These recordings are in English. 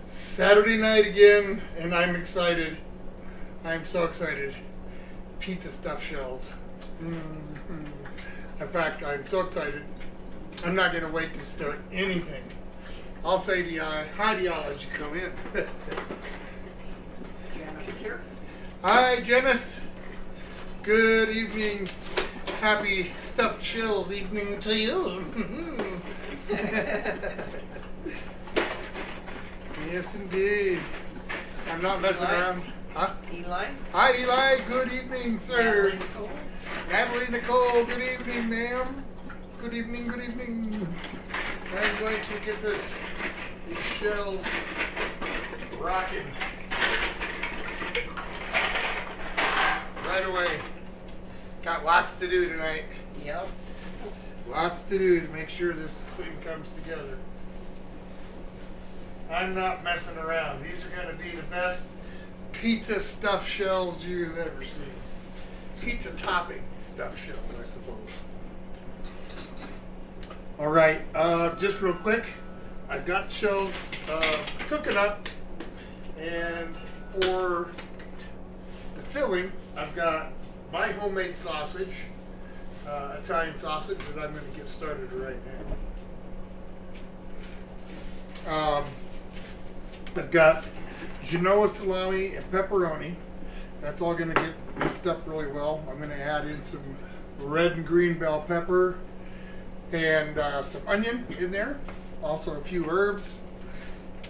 Saturday night again, and I'm excited. I'm so excited. Pizza stuffed shells. In fact, I'm so excited. I'm not going to wait to start anything. I'll say hi to y'all as you come in. Janice is here. Hi, Janice. Good evening. Happy stuffed shells evening to you. Yes, indeed. I'm not messing Eli? around. Huh? Eli. Hi, Eli. Good evening, sir. Natalie Nicole. Natalie Nicole. Good evening, ma'am. Good evening. Good evening. I'm going to get these shells rocking right away. Got lots to do tonight. Yep. Lots to do to make sure this thing comes together. I'm not messing around. These are going to be the best pizza stuffed shells you've ever seen. Pizza topping stuffed shells, I suppose. All right, just real quick, I've got the shells cooking up, and for the filling, I've got my homemade sausage, Italian sausage, that I'm going to get started right now. I've got Genoa salami and pepperoni. That's all going to get mixed up really well. I'm going to add in some red and green bell pepper and some onion in there. Also a few herbs.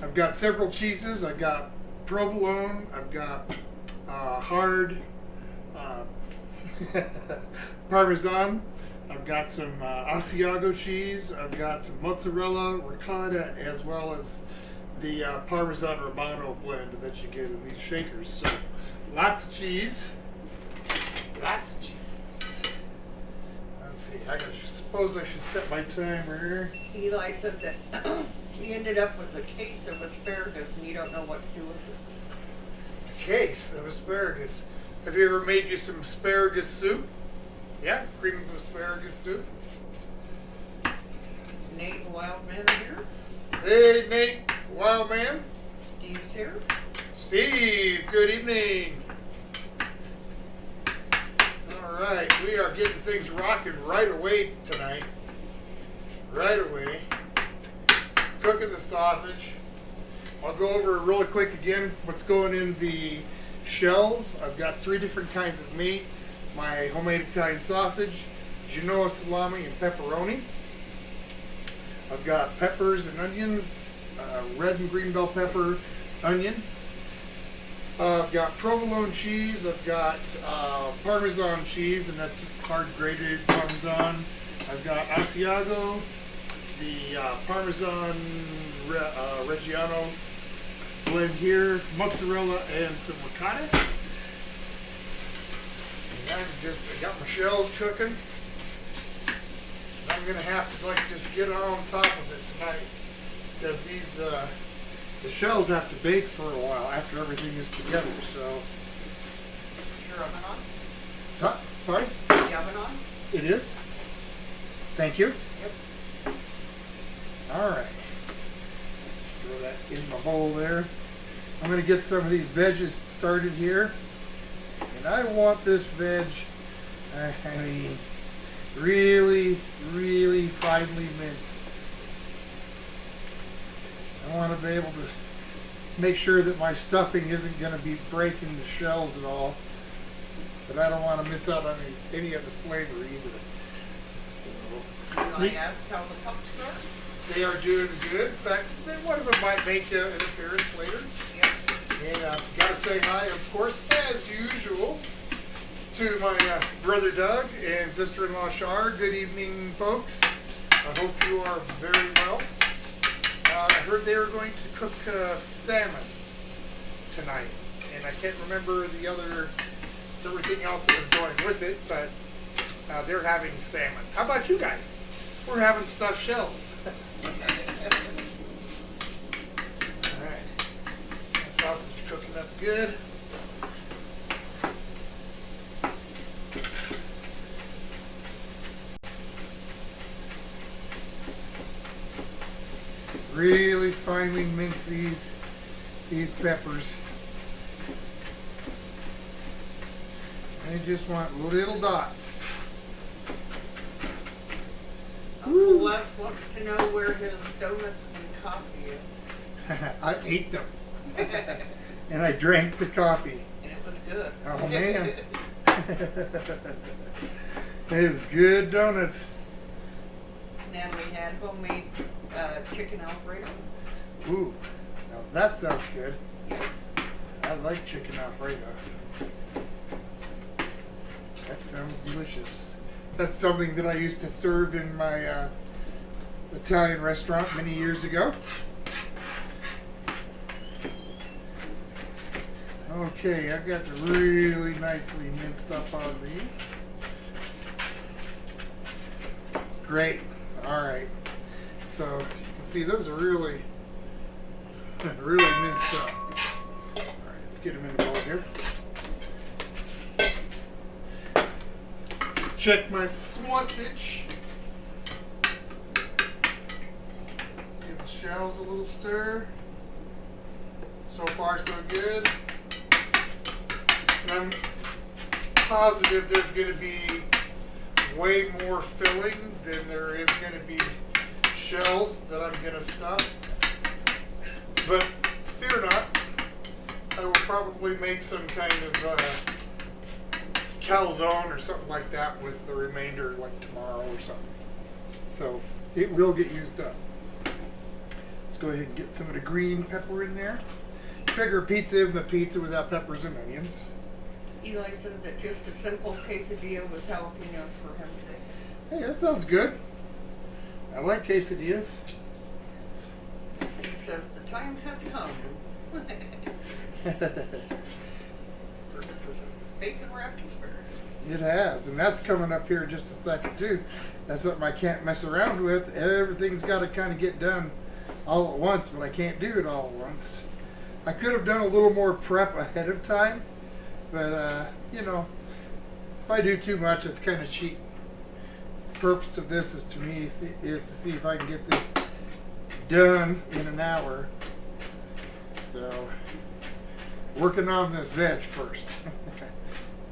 I've got several cheeses. I've got provolone. I've got hard Parmesan. I've got some Asiago cheese. I've got some mozzarella, ricotta, as well as the Parmesan Romano blend that you get in these shakers. So lots of cheese. Lots of cheese. Let's see. I suppose I should set my timer. Eli said that he ended up with a case of asparagus and you don't know what to do with it. A case of asparagus. Have you ever made you some asparagus soup? Yeah, cream of asparagus soup. Nate Wildman here. Hey, Nate, wild man. Steve's here. Steve, good evening. All right, we are getting things rocking right away tonight. Right away. Cooking the sausage. I'll go over really quick again what's going in the shells. I've got 3 different kinds of meat. My homemade Italian sausage, Genoa salami, and pepperoni. I've got peppers and onions, red and green bell pepper, onion. I've got provolone cheese. I've got Parmesan cheese, and that's hard grated Parmesan. I've got Asiago, the Parmesan Reggiano blend here, mozzarella, and some ricotta. I got my shells cooking. I'm gonna have to just get on top of it tonight because these the shells have to bake for a while after everything is together. So. Your oven on? Huh? Sorry? The oven on? It is. Thank you. Yep. All right. Throw that in my bowl there. I'm gonna get some of these veggies started here. And I want this veg, I mean, really, really finely minced. I want to be able to make sure that my stuffing isn't going to be breaking the shells at all. But I don't want to miss out on any of the flavor either. Eli asked how the pups are. They are doing good. In fact, one of them might make an appearance later. Yep. And got to say hi, of course, as usual, to my brother Doug and sister-in-law Shaun. Good evening, folks. I hope you are very well. I heard they were going to cook salmon tonight, and I can't remember everything else that was going with it, but they're having salmon. How about you guys? We're having stuffed shells. All right. Sausage cooking up good. really finely mince these peppers. I just want little dots. Uncle Les wants to know where his donuts and coffee is. I ate them. And I drank the coffee. And it was good. Oh man. It was good donuts. And then we had homemade chicken Alfredo. Ooh, now that sounds good. Yeah. I like chicken Alfredo. That sounds delicious. That's something that I used to serve in my Italian restaurant many years ago. Okay, I've got the really nicely minced up on these. Great. All right. So you can see those are really minced up. All right, let's get them in the bowl here. Check my sausage. Give the shells a little stir. So far, so good. And I'm positive there's going to be way more filling than there is going to be shells that I'm going to stuff. But fear not, I will probably make some kind of calzone or something like that with the remainder like tomorrow or something. So it will get used up. Let's go ahead and get some of the green pepper in there. Figure pizza isn't a pizza without peppers and onions. Eli said that just a simple quesadilla with jalapenos for him today. Hey, that sounds good. I like quesadillas. Steve says the time has come. This is a bacon wrapped asparagus. It has, and that's coming up here in just a second too. That's something I can't mess around with. Everything's got to kind of get done all at once, but I can't do it all at once. I could have done a little more prep ahead of time, but you know, if I do too much, it's kind of cheap. The purpose of this is to see if I can get this done in an hour. So, working on this veg first.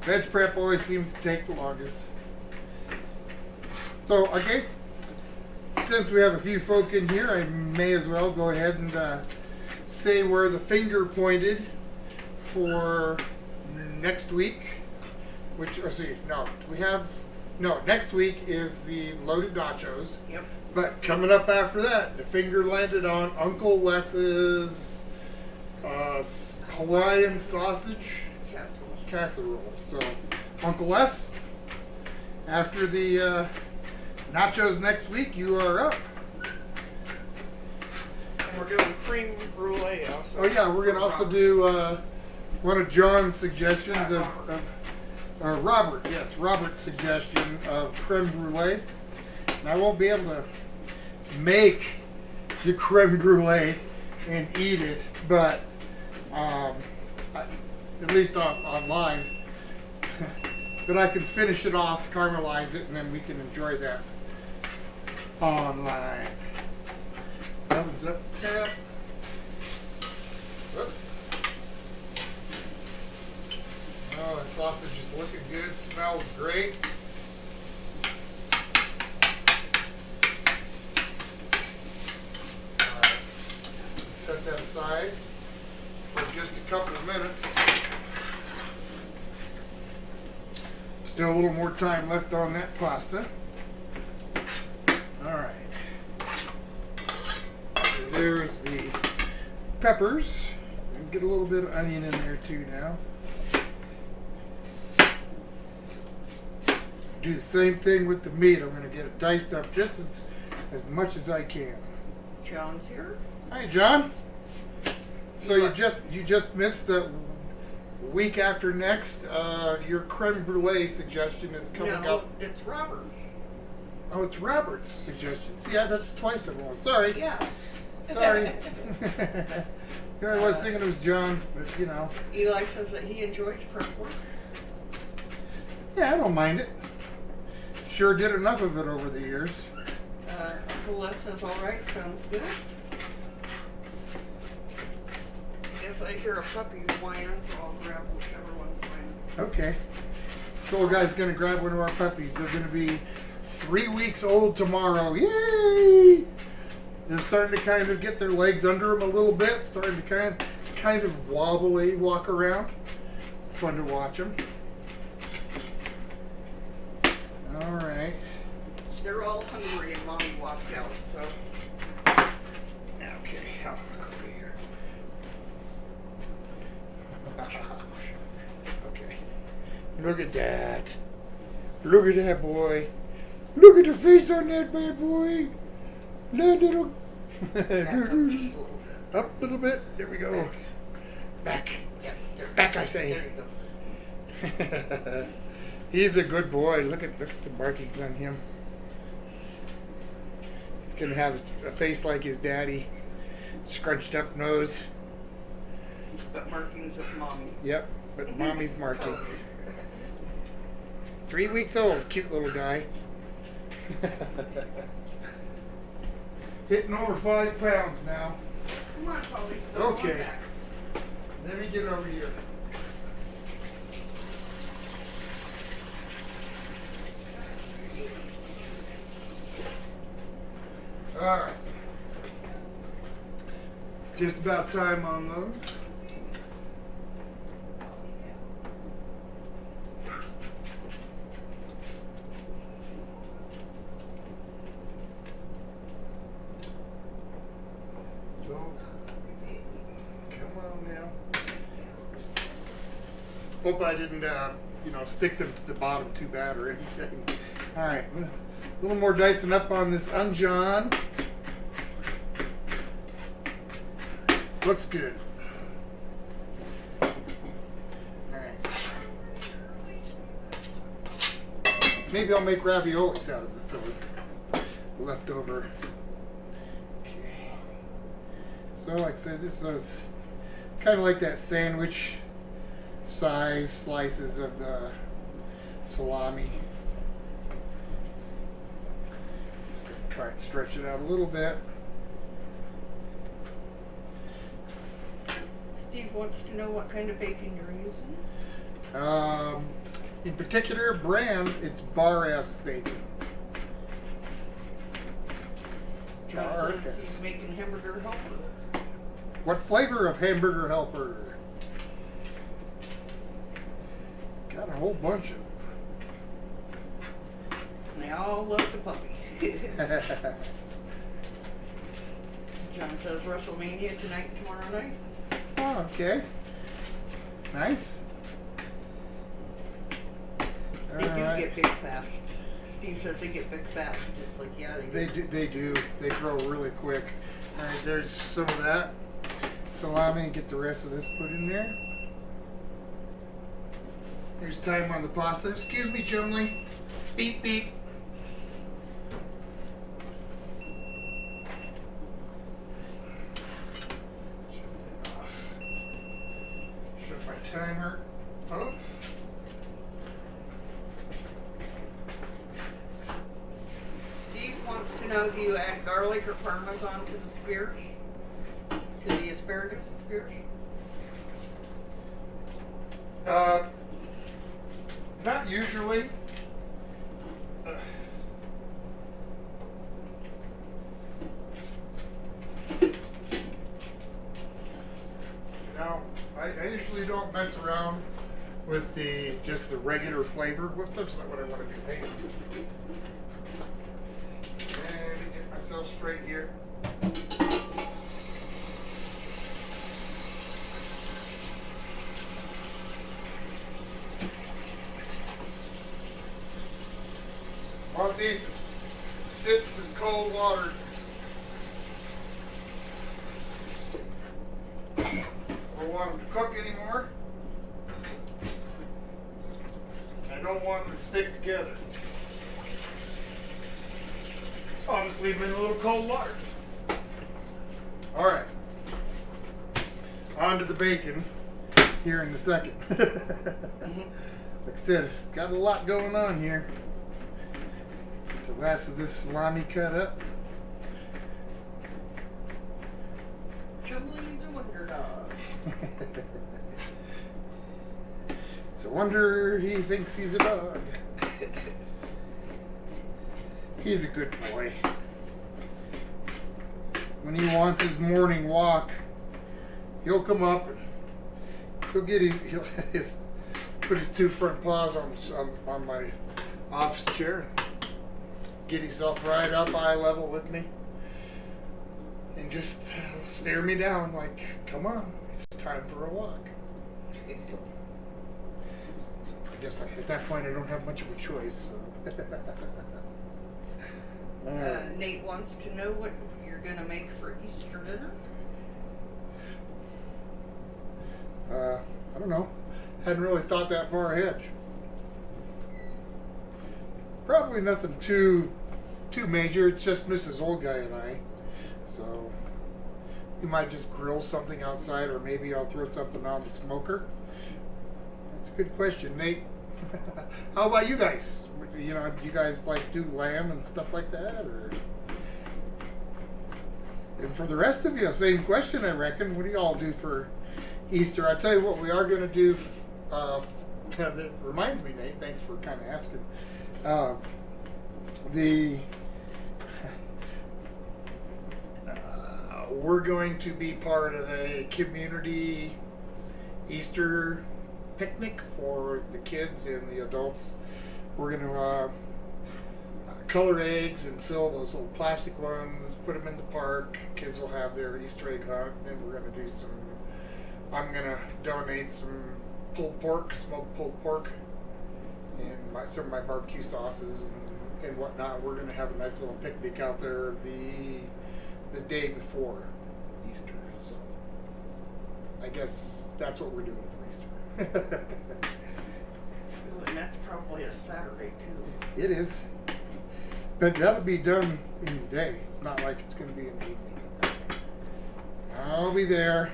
Veg prep always seems to take the longest. So, okay, since we have a few folk in here, I may as well go ahead and say where the finger pointed for next week. Next week is the loaded nachos. Yep. But coming up after that, the finger landed on Uncle Les's Hawaiian sausage casserole. So, Uncle Les, after the nachos next week, you are up. And we're doing cream brulee also. Oh yeah, we're gonna also do one of John's suggestions Robert's suggestion of creme brulee. And I won't be able to make the creme brulee and eat it, but at least on live. But I can finish it off, caramelize it, and then we can enjoy that online. Oven's up tap. Whoop. Oh, the sausage is looking good. Smells great. All right. Set that aside for just a couple of minutes. Still a little more time left on that pasta. All right. So there's the peppers. And get a little bit of onion in there too now. Do the same thing with the meat. I'm going to get it diced up just as much as I can. John's here. Hi, John. So you just missed the week after next. Your creme brulee suggestion is coming up. No, it's Robert's. Oh, it's Robert's suggestion. See, yeah, that's twice in one. Sorry. Yeah. Sorry. Here I was thinking it was John's, but you know. Eli says that he enjoys prep work. Yeah, I don't mind it. Sure did enough of it over the years. Uncle Les says, all right, sounds good. I hear a puppy whining, so I'll grab whichever one's mine. Okay. Soul Guy's gonna grab one of our puppies. They're gonna be 3 weeks old tomorrow. Yay! They're starting to kind of get their legs under them a little bit, starting to kind of wobbly walk around. It's fun to watch them. All right. They're all hungry and Mommy walked out, so. Okay, I'll go over here. Okay. Look at that. Look at that boy. Look at the face on that bad boy. That little. Back up just a little bit. Up a little bit. There we go. Back. Yeah, there. Back, I say. There you go. He's a good boy. Look at the markings on him. He's gonna have a face like his daddy, scrunched up nose. But markings of Mommy. Yep, but Mommy's markings. 3 weeks old, cute little guy. Hitting over 5 pounds now. Come on, Polly. Okay. Let me get over here. All right. Just about time on those. Come on now. Hope I didn't, stick them to the bottom too bad or anything. All right, a little more dicing up on this Unjon. Looks good. All right. Maybe I'll make raviolis out of the fillet leftover. Okay. So, like I said, this was kind of like that sandwich size slices of the salami. Try and stretch it out a little bit. Steve wants to know what kind of bacon you're using. In particular brand, it's Bar-S bacon. John says he's making hamburger helper. What flavor of hamburger helper? Got a whole bunch of them. And they all love the puppy. John says WrestleMania tonight and tomorrow night. Oh, okay. Nice. They do get big fast. Steve says they get big fast. It's like, yeah, They do. They grow really quick. All right, there's some of that salami, and get the rest of this put in there. Here's time on the pasta. Excuse me, Chumley. Beep, beep. Shut that off. Shut my timer off. Steve wants to know, do you add garlic or parmesan to the spears? To the asparagus spears? Not usually. No, I usually don't mess around with just the regular flavor. Whoops, that's not what I want to do. Hang on. And get myself straight here. Want these to sit in some cold water. Don't want them to cook anymore. I don't want them to stick together. So I'll just leave them in a little cold water. All right. On to the bacon here in a second. Like I said, it's got a lot going on here. The last of this salami cut up. Chumley the Wonder Dog. It's a wonder he thinks he's a dog. He's a good boy. When he wants his morning walk, he'll come up and he'll put his two front paws on my office chair, get himself right up eye level with me, and just stare me down like, come on, it's time for a walk. I guess at that point I don't have much of a choice. So. Nate wants to know what you're going to make for Easter dinner. I don't know. Hadn't really thought that far ahead. Probably nothing too major. It's just Mrs. Old Guy and I. So we might just grill something outside, or maybe I'll throw something on the smoker. That's a good question, Nate. How about you guys? You know, do you guys like do lamb and stuff like that, or? And for the rest of you, same question, I reckon. What do y'all do for Easter? I tell you what, we are going to do. That reminds me, Nate. Thanks for kind of asking. We're going to be part of a community Easter picnic for the kids and the adults. We're going to color eggs and fill those little plastic ones, put them in the park. Kids will have their Easter egg hunt, and we're going to do some. I'm going to donate some pulled pork, smoked pulled pork, and some of my barbecue sauces and whatnot. We're going to have a nice little picnic out there the day before Easter. So I guess that's what we're doing for Easter. And that's probably a Saturday too. It is. But that'll be done in the day. It's not like it's going to be in the evening. I'll be there.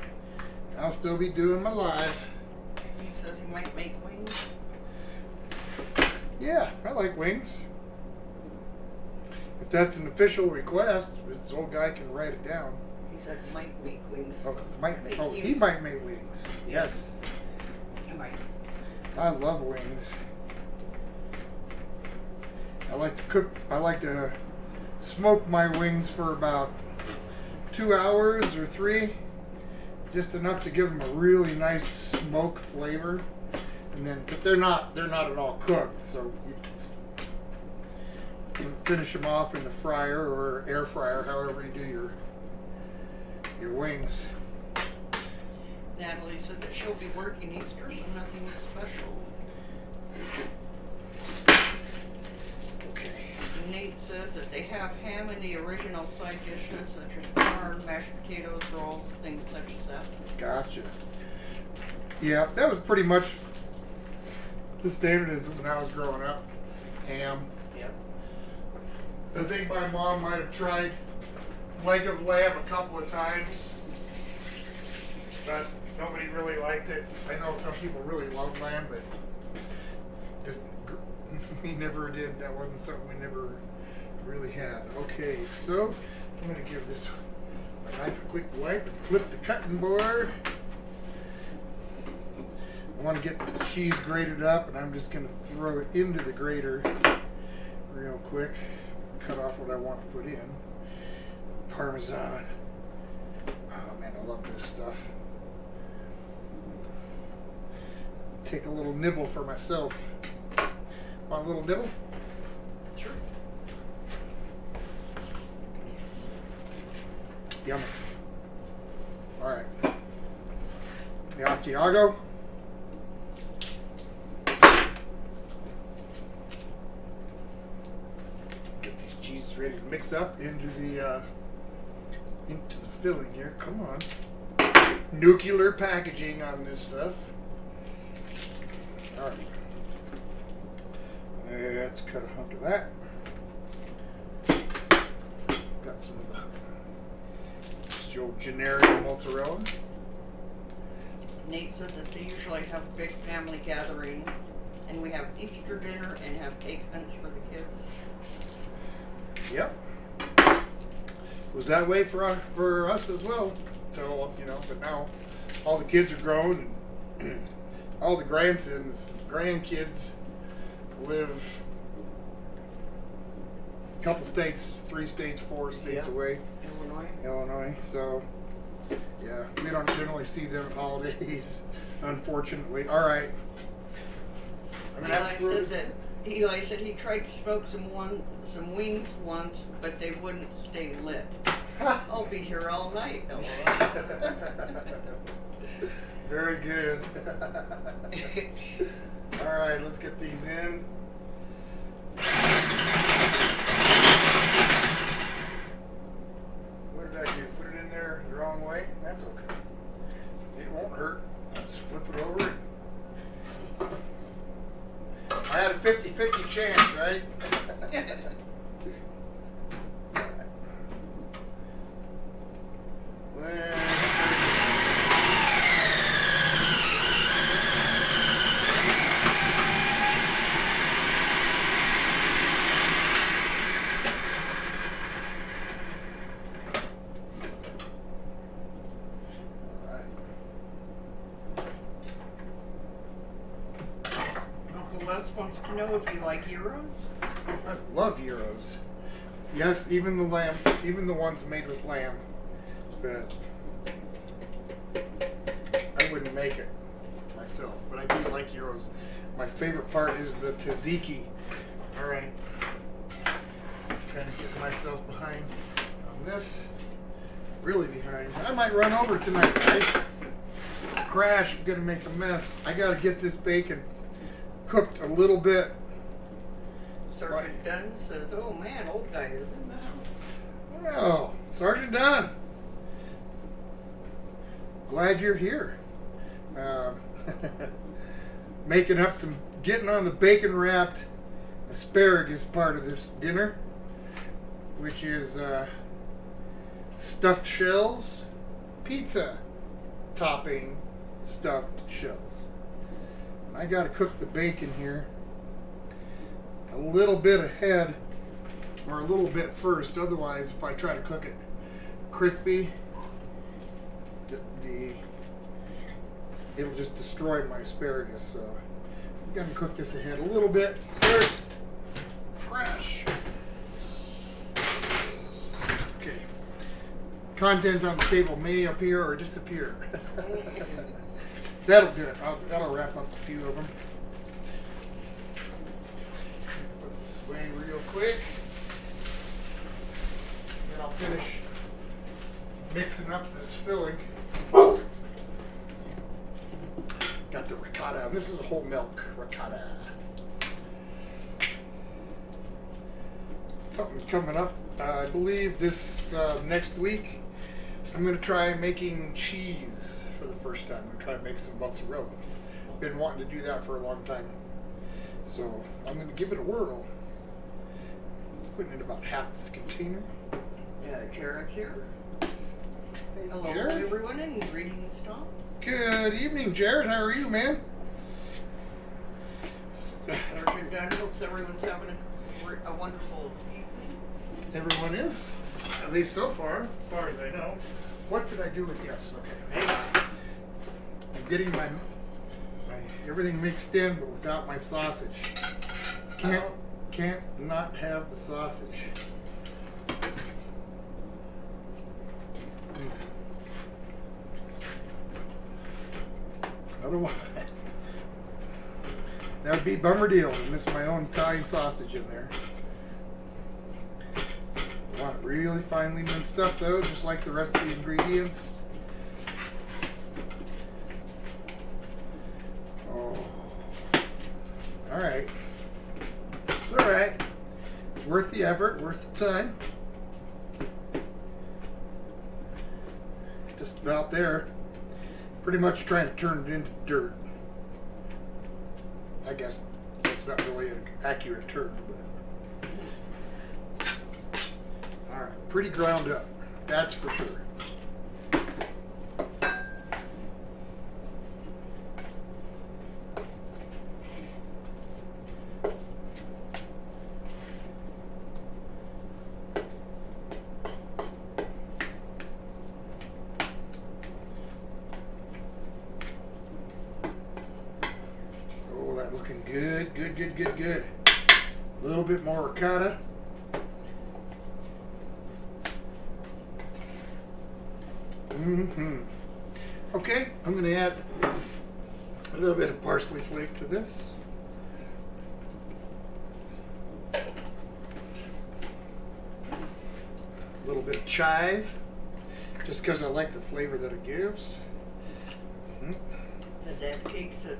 I'll still be doing my live. Steve says he might make wings. Yeah, I like wings. If that's an official request, this old guy can write it down. He said he might make wings. Oh, he might make wings. Yes. He might. I love wings. I like to cook. I like to smoke my wings for about 2 hours or 3, just enough to give them a really nice smoke flavor. And then, but they're not at all cooked, so you just finish them off in the fryer or air fryer, however you do your wings. Natalie said that she'll be working Easter, so nothing special. Okay. Nate says that they have ham and the original side dishes such as corn, mashed potatoes, rolls, things such as that. Gotcha. Yeah, that was pretty much the standard as when I was growing up. Ham. Yep. I think my mom might have tried leg of lamb a couple of times, but nobody really liked it. I know some people really love lamb, but just we never did. That wasn't something we never really had. Okay, so I'm going to give this my knife a quick wipe and flip the cutting board. I want to get this cheese grated up, and I'm just going to throw it into the grater real quick. Cut off what I want to put in. Parmesan. Oh man, I love this stuff. Take a little nibble for myself. Want a little nibble? Sure. Yummy. All right. The Asiago. Get these cheeses ready to mix up into the filling here. Come on. Nuclear packaging on this stuff. All right. Let's cut a hunk of that. Got some of the just your generic mozzarella. Nate said that they usually have a big family gathering, and we have Easter dinner and have egg hunts for the kids. Yep. It was that way for us as well. until, you know, but now all the kids are grown and all the grandkids live a couple states, 3 states, 4 states away. Illinois. So, yeah, we don't generally see them holidays, unfortunately. All right. Eli said he tried to smoke some wings once, but they wouldn't stay lit. I'll be here all night. Very good. All right, let's get these in. What did I do? Put it in there the wrong way? That's okay. It won't hurt. I'll just flip it over. I had a 50-50 chance, right? Les wants to know if you like gyros. I love gyros. Yes, even the ones made with lamb. But I wouldn't make it myself. But I do like gyros. My favorite part is the tzatziki. All right. Kind of get myself behind on this. Really behind. I might run over tonight, guys. Crash. I'm gonna make a mess. I gotta get this bacon cooked a little bit. Sergeant Dunn says, "Oh man, old guy is in the house." Oh, Sergeant Dunn. Glad you're here. Getting on the bacon wrapped asparagus part of this dinner, which is stuffed shells, pizza topping stuffed shells. I got to cook the bacon here a little bit ahead, or a little bit first. Otherwise, if I try to cook it crispy, it'll just destroy my asparagus. So I'm going to cook this ahead a little bit first. Crash. Okay. Contents on the table may appear or disappear. That'll do it. That'll wrap up a few of them. Put this away real quick. Then I'll finish mixing up this filling. Got the ricotta. This is a whole milk ricotta. Something coming up. I believe this next week. I'm going to try making cheese for the first time. I'm going to try to make some mozzarella. Been wanting to do that for a long time. So I'm going to give it a whirl. Let's put it in about half this container. Yeah, Jared's here. Hey, Hello, Jared. everyone, and greetings, Tom. Good evening, Jared. How are you, man? Sergeant Dunn hopes everyone's having a wonderful evening. Everyone is, at least so far as I know. What did I do with yes? Okay, I'm getting my everything mixed in, but without my sausage. Can't not have the sausage. Otherwise, that would be a bummer deal to miss my own Italian sausage in there. I want it really finely minced up though, just like the rest of the ingredients. Oh, all right. It's all right. It's worth the effort, worth the time. Just about there. Pretty much trying to turn it into dirt. I guess that's not really an accurate term, but all right, pretty ground up, that's for sure. Looking good, good, good, good, good. A little bit more ricotta. Okay, I'm going to add a little bit of parsley flake to this. A little bit of chive, just because I like the flavor that it gives. The dad caves it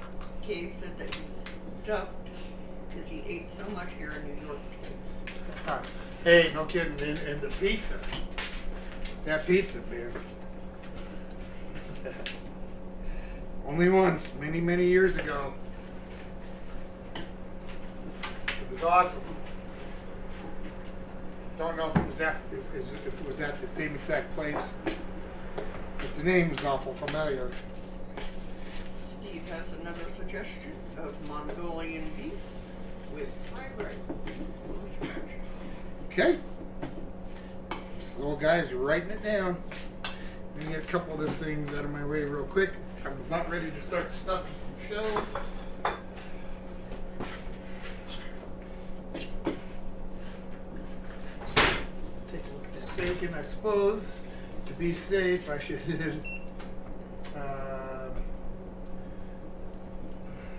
that he's stuffed because he ate so much here in New York. Hey, no kidding. And the pizza. That pizza, man. Only once, many, many years ago. It was awesome. Don't know if it was at the same exact place, but the name was awful familiar. Steve has another suggestion of Mongolian beef with fried rice. Okay. This old guy's writing it down. Let me get a couple of these things out of my way real quick. I'm about ready to start stuffing some shells. Take a look at that bacon, I suppose. To be safe, I should.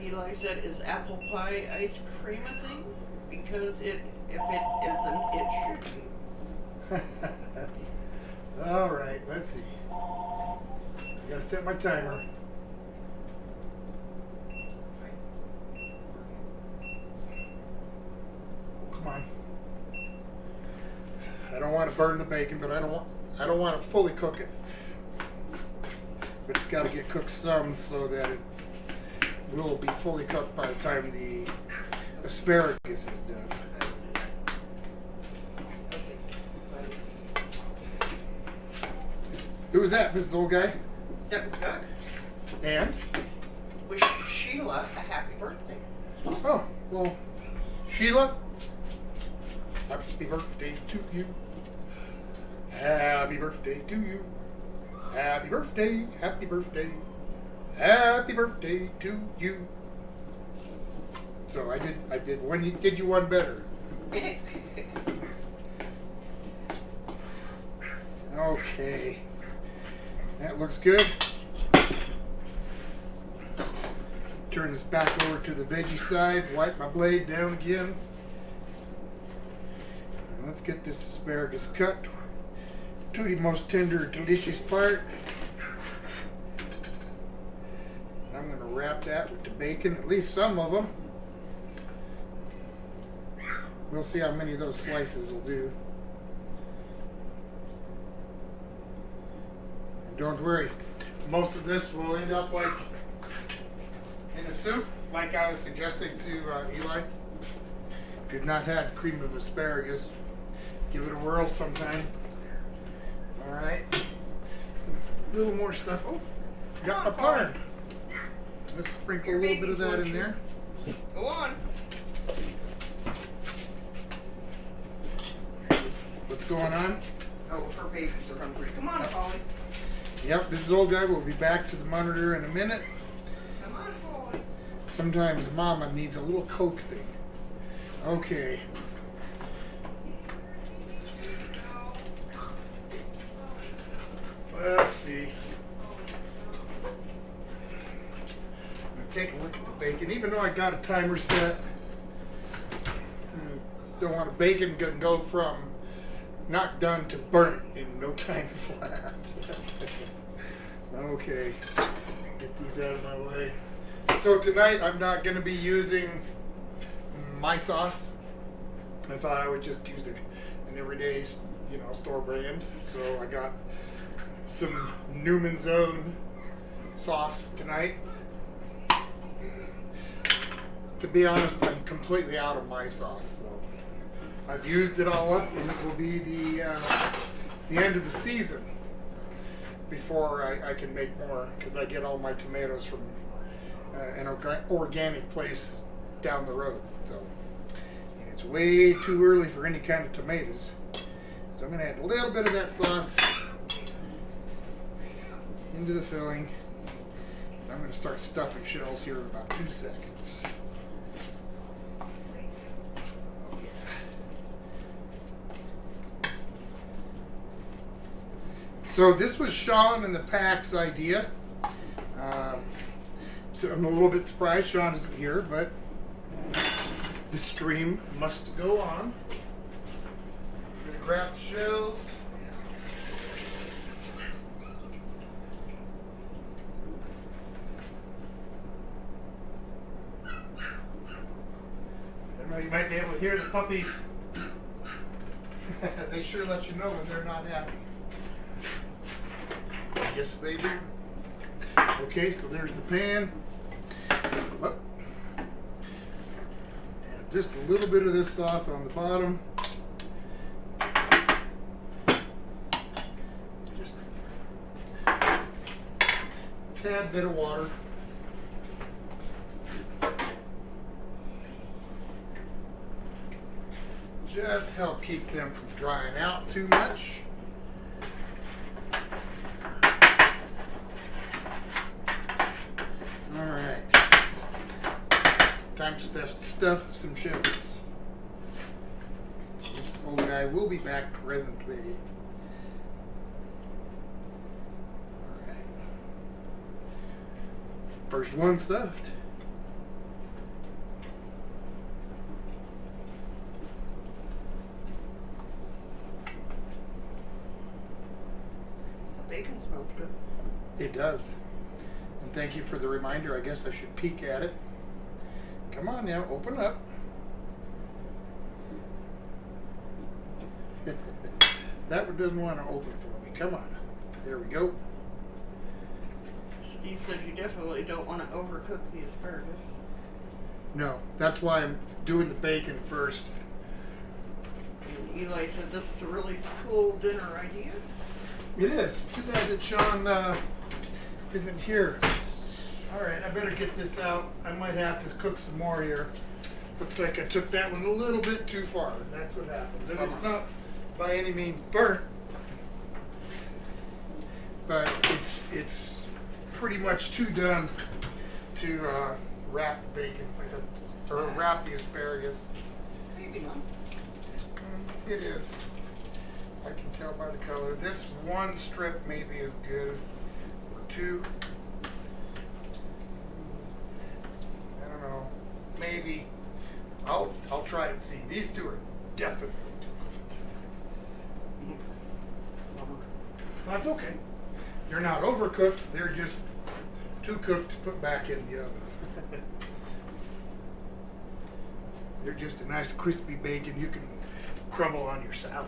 Eli said, "Is apple pie ice cream a thing? Because if it isn't, it should be." All right, let's see. I gotta set my timer. Come on. I don't want to burn the bacon, but I don't want to fully cook it. But it's got to get cooked some so that it will be fully cooked by the time the asparagus is done. Who was that, Mrs. Old Guy? That was good. And? Wish Sheila a happy birthday. Oh, well, Sheila, happy birthday to you. Happy birthday to you. Happy birthday, happy birthday. Happy birthday to you. So I did one, did you one better. Okay. That looks good. Turn this back over to the veggie side. Wipe my blade down again. And let's get this asparagus cut to the most tender, delicious part. I'm going to wrap that with the bacon, at least some of them. We'll see how many of those slices will do. And don't worry, most of this will end up like in a soup, like I was suggesting to Eli. If you've not had cream of asparagus, give it a whirl sometime. All right, a little more stuff. Oh, forgot my parm. Let's sprinkle a little bit of that in there. Go on. What's going on? Oh, her babies are hungry. Come on, Polly. Yep, this is Old Guy. We'll be back to the monitor in a minute. Come on, Polly. Sometimes Mama needs a little coaxing. Okay. Let's see. I'm gonna take a look at the bacon. Even though I got a timer set, still want a bacon can go from not done to burnt in no time flat. Okay, get these out of my way. So tonight I'm not going to be using my sauce. I thought I would just use an everyday, store brand. So I got some Newman's Own sauce tonight. To be honest, I'm completely out of my sauce. So I've used it all up, and it will be the end of the season before I can make more, because I get all my tomatoes from an organic place down the road. So and it's way too early for any kind of tomatoes. So I'm going to add a little bit of that sauce into the filling. And I'm going to start stuffing shells here in about 2 seconds. So this was Shaun and the Pack's idea. So I'm a little bit surprised Shaun isn't here, but the stream must go on. I'm gonna grab the shells. I don't know, you might be able to hear the puppies. They sure let you know when they're not happy. Yes, they do. Okay, so there's the pan. Oh. And just a little bit of this sauce on the bottom. Just a tad bit of water. Just help keep them from drying out too much. All right, time to stuff some shells. This old guy will be back presently. All right, first one stuffed. Bacon smells good. It does. And thank you for the reminder. I guess I should peek at it. Come on now, open up. That one doesn't want to open for me. Come on. There we go. Steve said you definitely don't want to overcook the asparagus. No, that's why I'm doing the bacon first. And Eli said this is a really cool dinner idea. It is. Too bad that Shaun isn't here. All right, I better get this out. I might have to cook some more here. Looks like I took that one a little bit too far. That's what happens. And it's not by any means burnt, but it's pretty much too done to wrap the bacon or wrap the asparagus. Maybe not. It is. I can tell by the color. This one strip maybe is good, or two. I don't know. Maybe. I'll try and see. These two are definitely too cooked. That's okay. They're not overcooked. They're just too cooked to put back in the oven. They're just a nice crispy bacon you can crumble on your salad.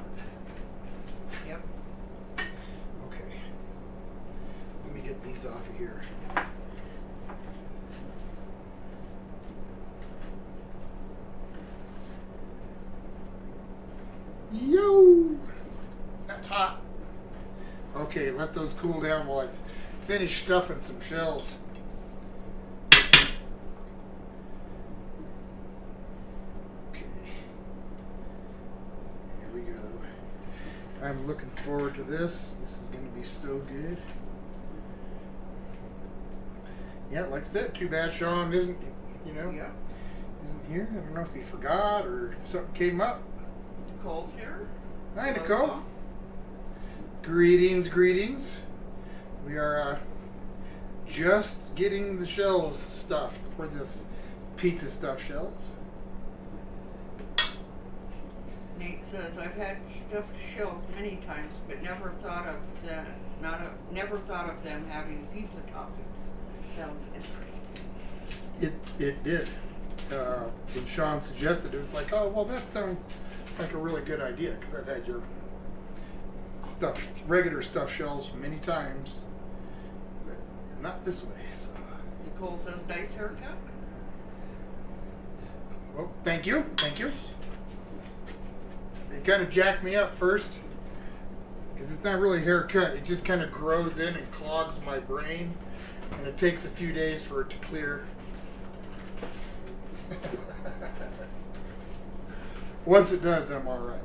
Yep. Okay. Let me get these off of here. Yo! That's hot. Okay, let those cool down while I finish stuffing some shells. Okay. Here we go. I'm looking forward to this. This is going to be so good. Yeah, like I said, too bad Shaun isn't, Yeah. isn't here. I don't know if he forgot or something came up. Nicole's here. Hi, Nicole. Greetings, greetings. We are just getting the shells stuffed for this pizza stuffed shells. Nate says I've had stuffed shells many times, but never thought of never thought of them having pizza toppings. Sounds interesting. It did. When Shaun suggested it, was like, oh well, that sounds like a really good idea because I've had your regular stuffed shells many times, but not this way. So. Nicole says nice haircut. Well, thank you. It kind of jacked me up first because it's not really a haircut. It just kind of grows in and clogs my brain, and it takes a few days for it to clear. Once it does, I'm all right.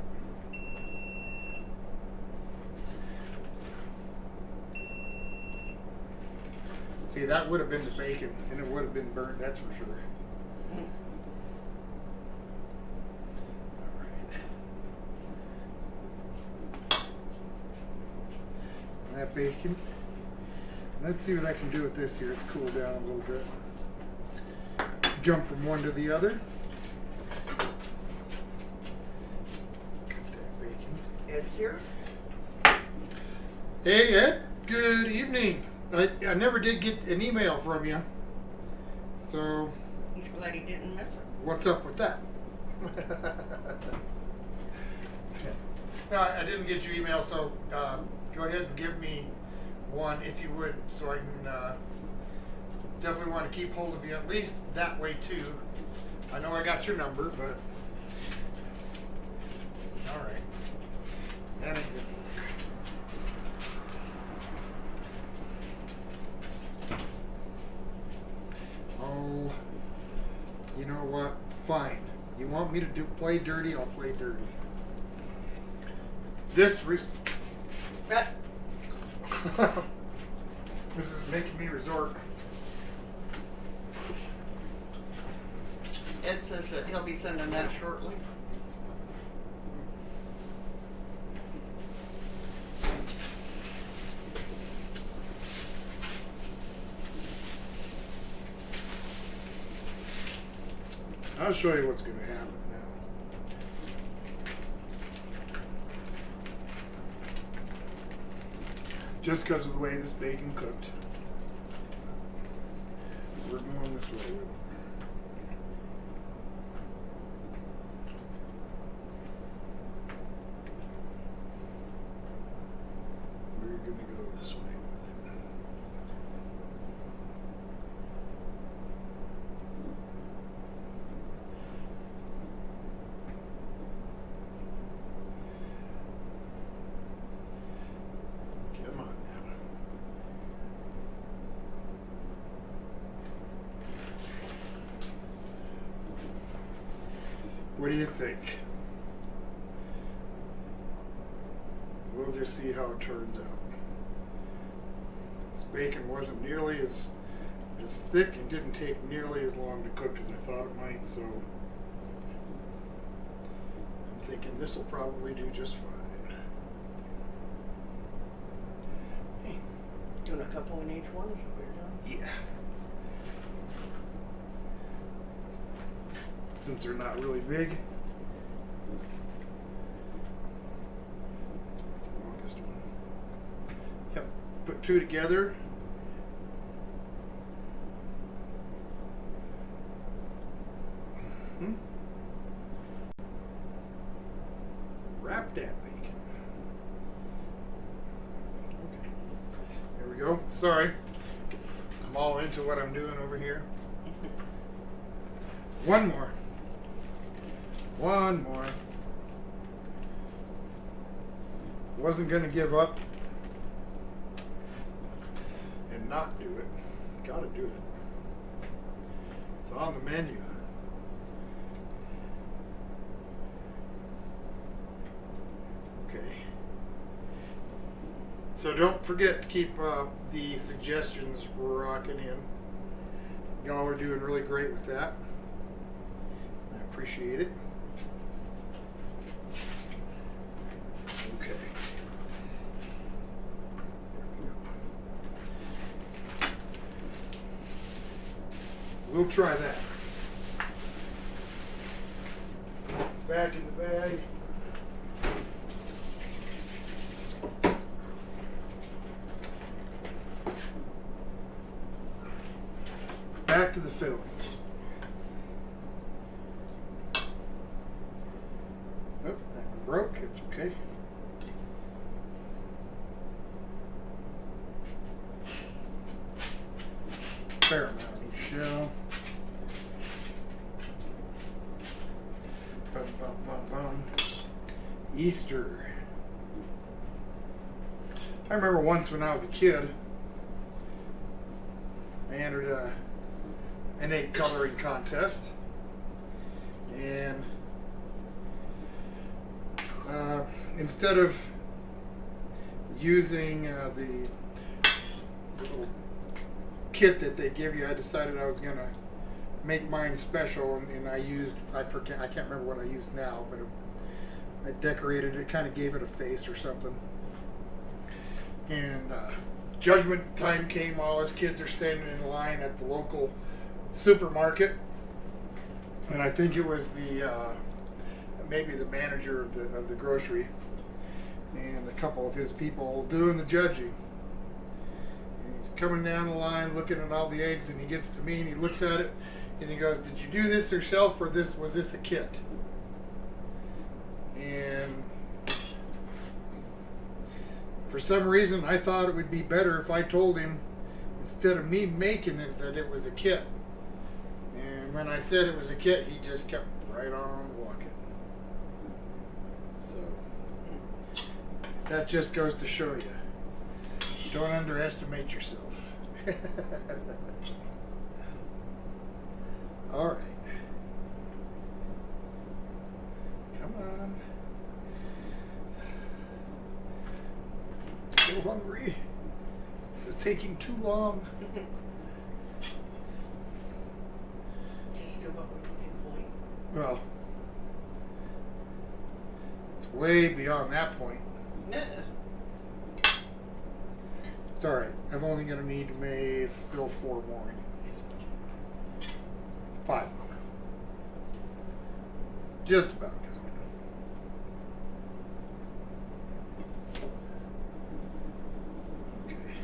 See, that would have been the bacon, and it would have been burnt, that's for sure. All right. that bacon. Let's see what I can do with this here. It's cooled down a little bit. Jump from one to the other. Got that bacon. Ed's here. Hey Ed, good evening. I never did get an email from you. So He's glad he didn't miss it. what's up with that? No, I didn't get your email, so go ahead and give me one if you would, so I can definitely want to keep hold of you at least that way too. I know I got your number, but all right. That ain't good. Oh, you know what? Fine. You want me to play dirty? I'll play dirty. This is making me resort. Ed says that he'll be sending that shortly. I'll show you what's going to happen now. Just because of the way this bacon cooked, we're going this way with it. We're going to go this way with it. Come on now. What do you think? We'll just see how it turns out. This bacon wasn't nearly as thick and didn't take nearly as long to cook as I thought it might, so I'm thinking this will probably do just fine. Hey, Doing a couple in each one, is what you're doing? yeah. Since they're not really big. That's about the longest one. Yep, put two together. Wrap that bacon. Okay. There we go. Sorry. I'm all into what I'm doing over here. One more. One more. Wasn't going to give up and not do it. Got to do it. It's on the menu. Okay. So don't forget to keep the suggestions rocking in. Y'all are doing really great with that. I appreciate it. Okay. We'll try that. Back in the bag. Back to the filling. Oh, that one broke. It's okay. Fair amount of each shell. Bum, bum, bum, bum. Easter. I remember once when I was a kid, I entered an egg coloring contest, and instead of using the little kit that they give you, I decided I was gonna make mine special, and I can't remember what I used now, but I decorated it, kind of gave it a face or something. And judgment time came. All us kids are standing in line at the local supermarket, and I think it was the maybe the manager of the grocery and a couple of his people doing the judging. And he's coming down the line looking at all the eggs, and he gets to me and he looks at it and he goes, "Did you do this yourself, or was this a kit?" And for some reason, I thought it would be better if I told him, instead of me making it, that it was a kit. And when I said it was a kit, he just kept right on walking. So that just goes to show you, don't underestimate yourself. All right. Come on. So hungry. This is taking too long. Just do what we think. Well, it's way beyond that point. It's all right. I'm only going to need to fill 4 more anyways. 5 more. Just about got it. Okay.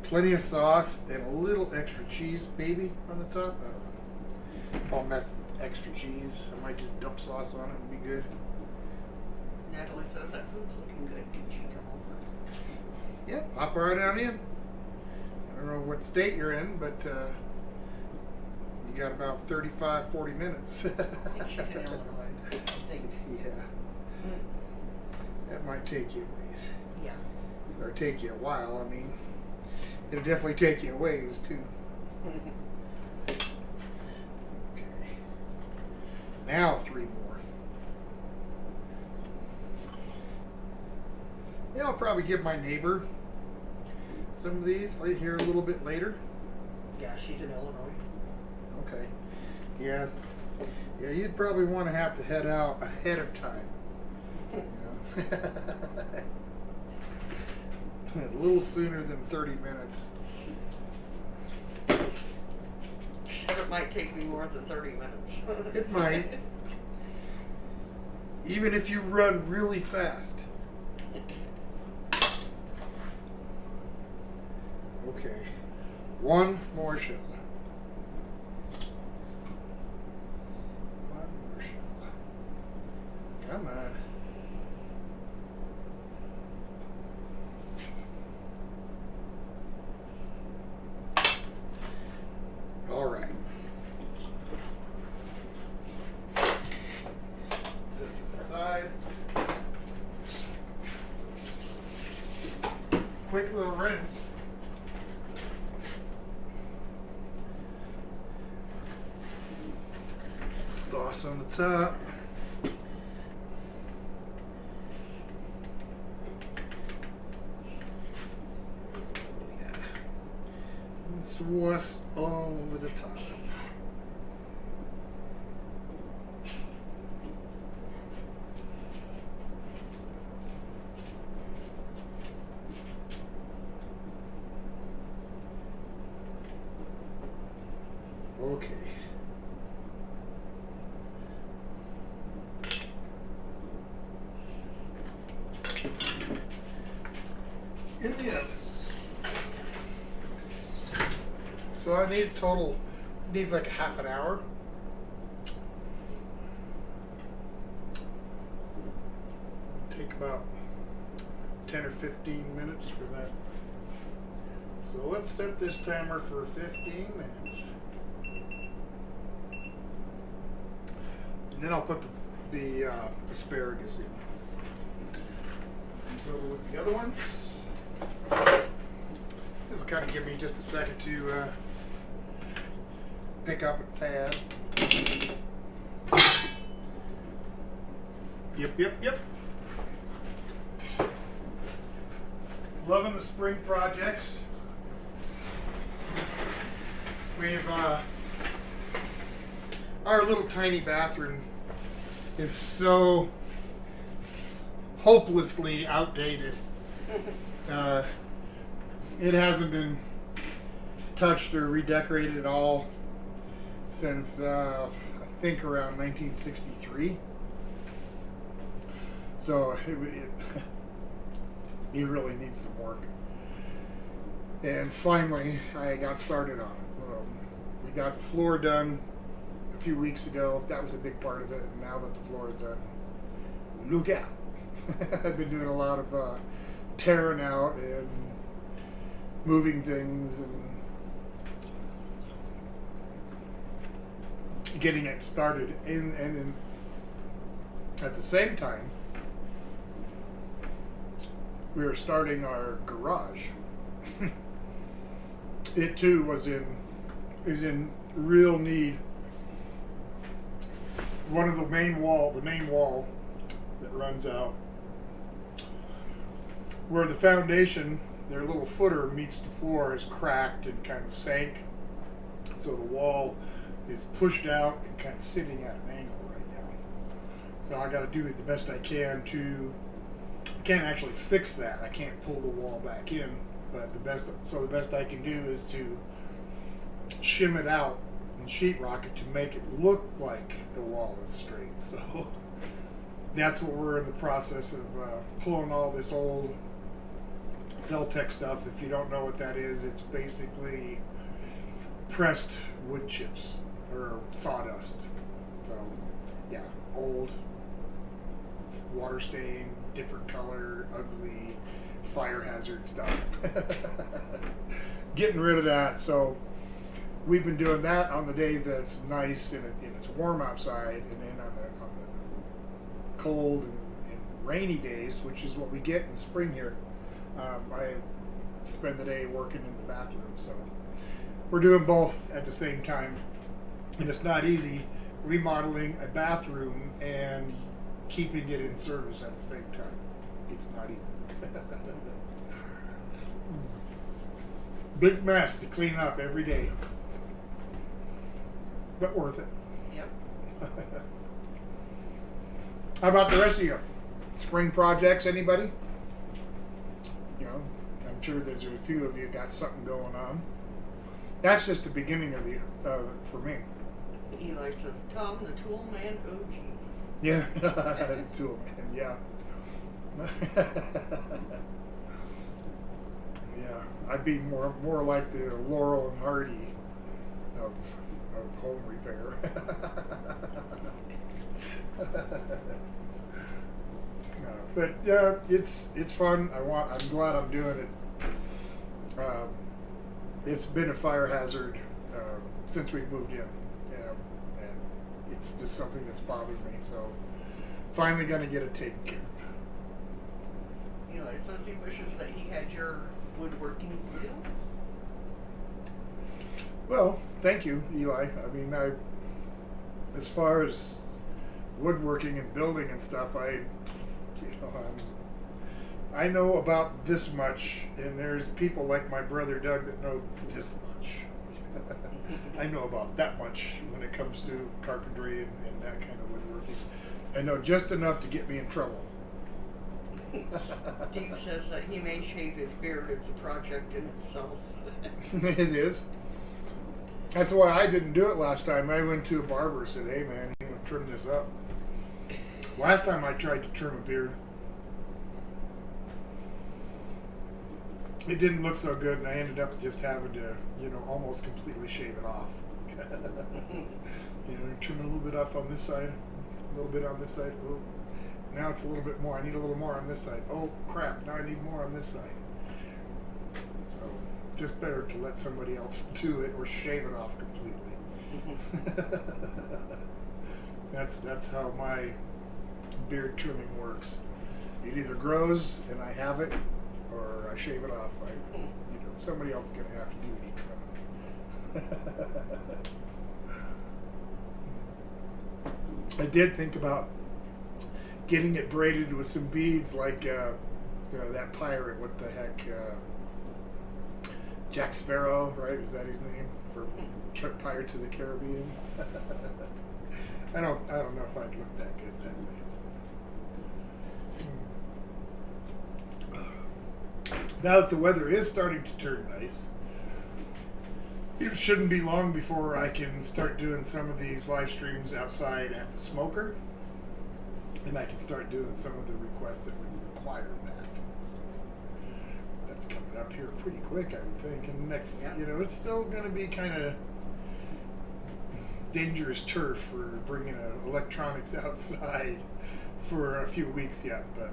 Plenty of sauce and a little extra cheese, maybe, on the top. I don't know. If I'll mess with extra cheese, I might just dump sauce on it and be good. Natalie says that food's looking good. Can she come over? Yeah, hop right on in. I don't know what state you're in, but you got about 35, 40 minutes. I think she's in Illinois. I think. Yeah. That might take you a ways. Yeah. Or take you a while. I mean, it'll definitely take you a ways, too. Okay. Now 3 more. Yeah, I'll probably give my neighbor some of these here a little bit later. Yeah, she's in Illinois. Okay. Yeah. Yeah, you'd probably want to have to head out ahead of time. You know? A little sooner than 30 minutes. It might take me more than 30 minutes. It might. Even if you run really fast. Okay. 1 more shell. 1 more shell. Come on. All right. Set this aside. Quick little rinse. Sauce on the top. Yeah. And sauce all over the top. Okay. In the oven. So I need needs like a half an hour. Take about 10 or 15 minutes for that. So let's set this timer for 15 minutes. And then I'll put the asparagus in. So with the other ones, this will kind of give me just a second to pick up a tab. Yep. Loving the spring projects. We've our little tiny bathroom is so hopelessly outdated. It hasn't been touched or redecorated at all since I think around 1963. So it really needs some work. And finally, I got started on it. We got the floor done a few weeks ago. That was a big part of it. And now that the floor is done, look out. I've been doing a lot of tearing out and moving things and getting it started. And at the same time, we were starting our garage. It too is in real need. One of the main wall that runs out, where the foundation, their little footer meets the floor, is cracked and kind of sank. So the wall is pushed out and kind of sitting at an angle right now. So I got to do it the best I can to. I can't actually fix that. I can't pull the wall back in, but the best I can do is to shim it out and sheetrock it to make it look like the wall is straight. So that's what we're in the process of pulling all this old Celtec stuff. If you don't know what that is, it's basically pressed wood chips or sawdust. So yeah, old, water stained, different color, ugly, fire hazard stuff. Getting rid of that. So we've been doing that on the days that it's nice and it's warm outside, and then on the cold and rainy days, which is what we get in the spring here, I spend the day working in the bathroom. So we're doing both at the same time, and it's not easy remodeling a bathroom and keeping it in service at the same time. It's not easy. Big mess to clean up every day, but worth it. Yep. How about the rest of you? Spring projects, anybody? You know, I'm sure there's a few of you got something going on. That's just the beginning of for me. Eli says, Tom, the tool man OG. Yeah, tool man, yeah. Yeah, I'd be more like the Laurel and Hardy of home repair. But yeah, it's fun. I'm glad I'm doing it. It's been a fire hazard since we moved in, and it's just something that's bothered me. So finally going to get it taken care of. Eli says he wishes that he had your woodworking skills. Well, thank you, Eli. I mean, as far as woodworking and building and stuff, I know about this much, and there's people like my brother Doug that know this much. I know about that much when it comes to carpentry and that kind of woodworking. I know just enough to get me in trouble. Steve says that he may shave his beard. It's a project in itself. It is. That's why I didn't do it last time. I went to a barber and said, hey man, you want to trim this up? Last time I tried to trim a beard, it didn't look so good, and I ended up just having to, almost completely shave it off. Trim it a little bit off on this side, a little bit on this side. Oh, now it's a little bit more. I need a little more on this side. Oh crap! Now I need more on this side. So, just better to let somebody else do it or shave it off completely. That's how my beard trimming works. It either grows and I have it, or I shave it off. Somebody else is going to have to do any trimming. I did think about getting it braided with some beads, like that pirate. What the heck? Jack Sparrow, right? Is that his name for Pirates of the Caribbean? I don't know if I'd look that good that way. So. now that the weather is starting to turn nice, it shouldn't be long before I can start doing some of these live streams outside at the smoker, and I can start doing some of the requests that would require that. So that's coming up here pretty quick, I would think. And next, Yeah. it's still going to be kind of dangerous turf for bringing electronics outside for a few weeks yet, but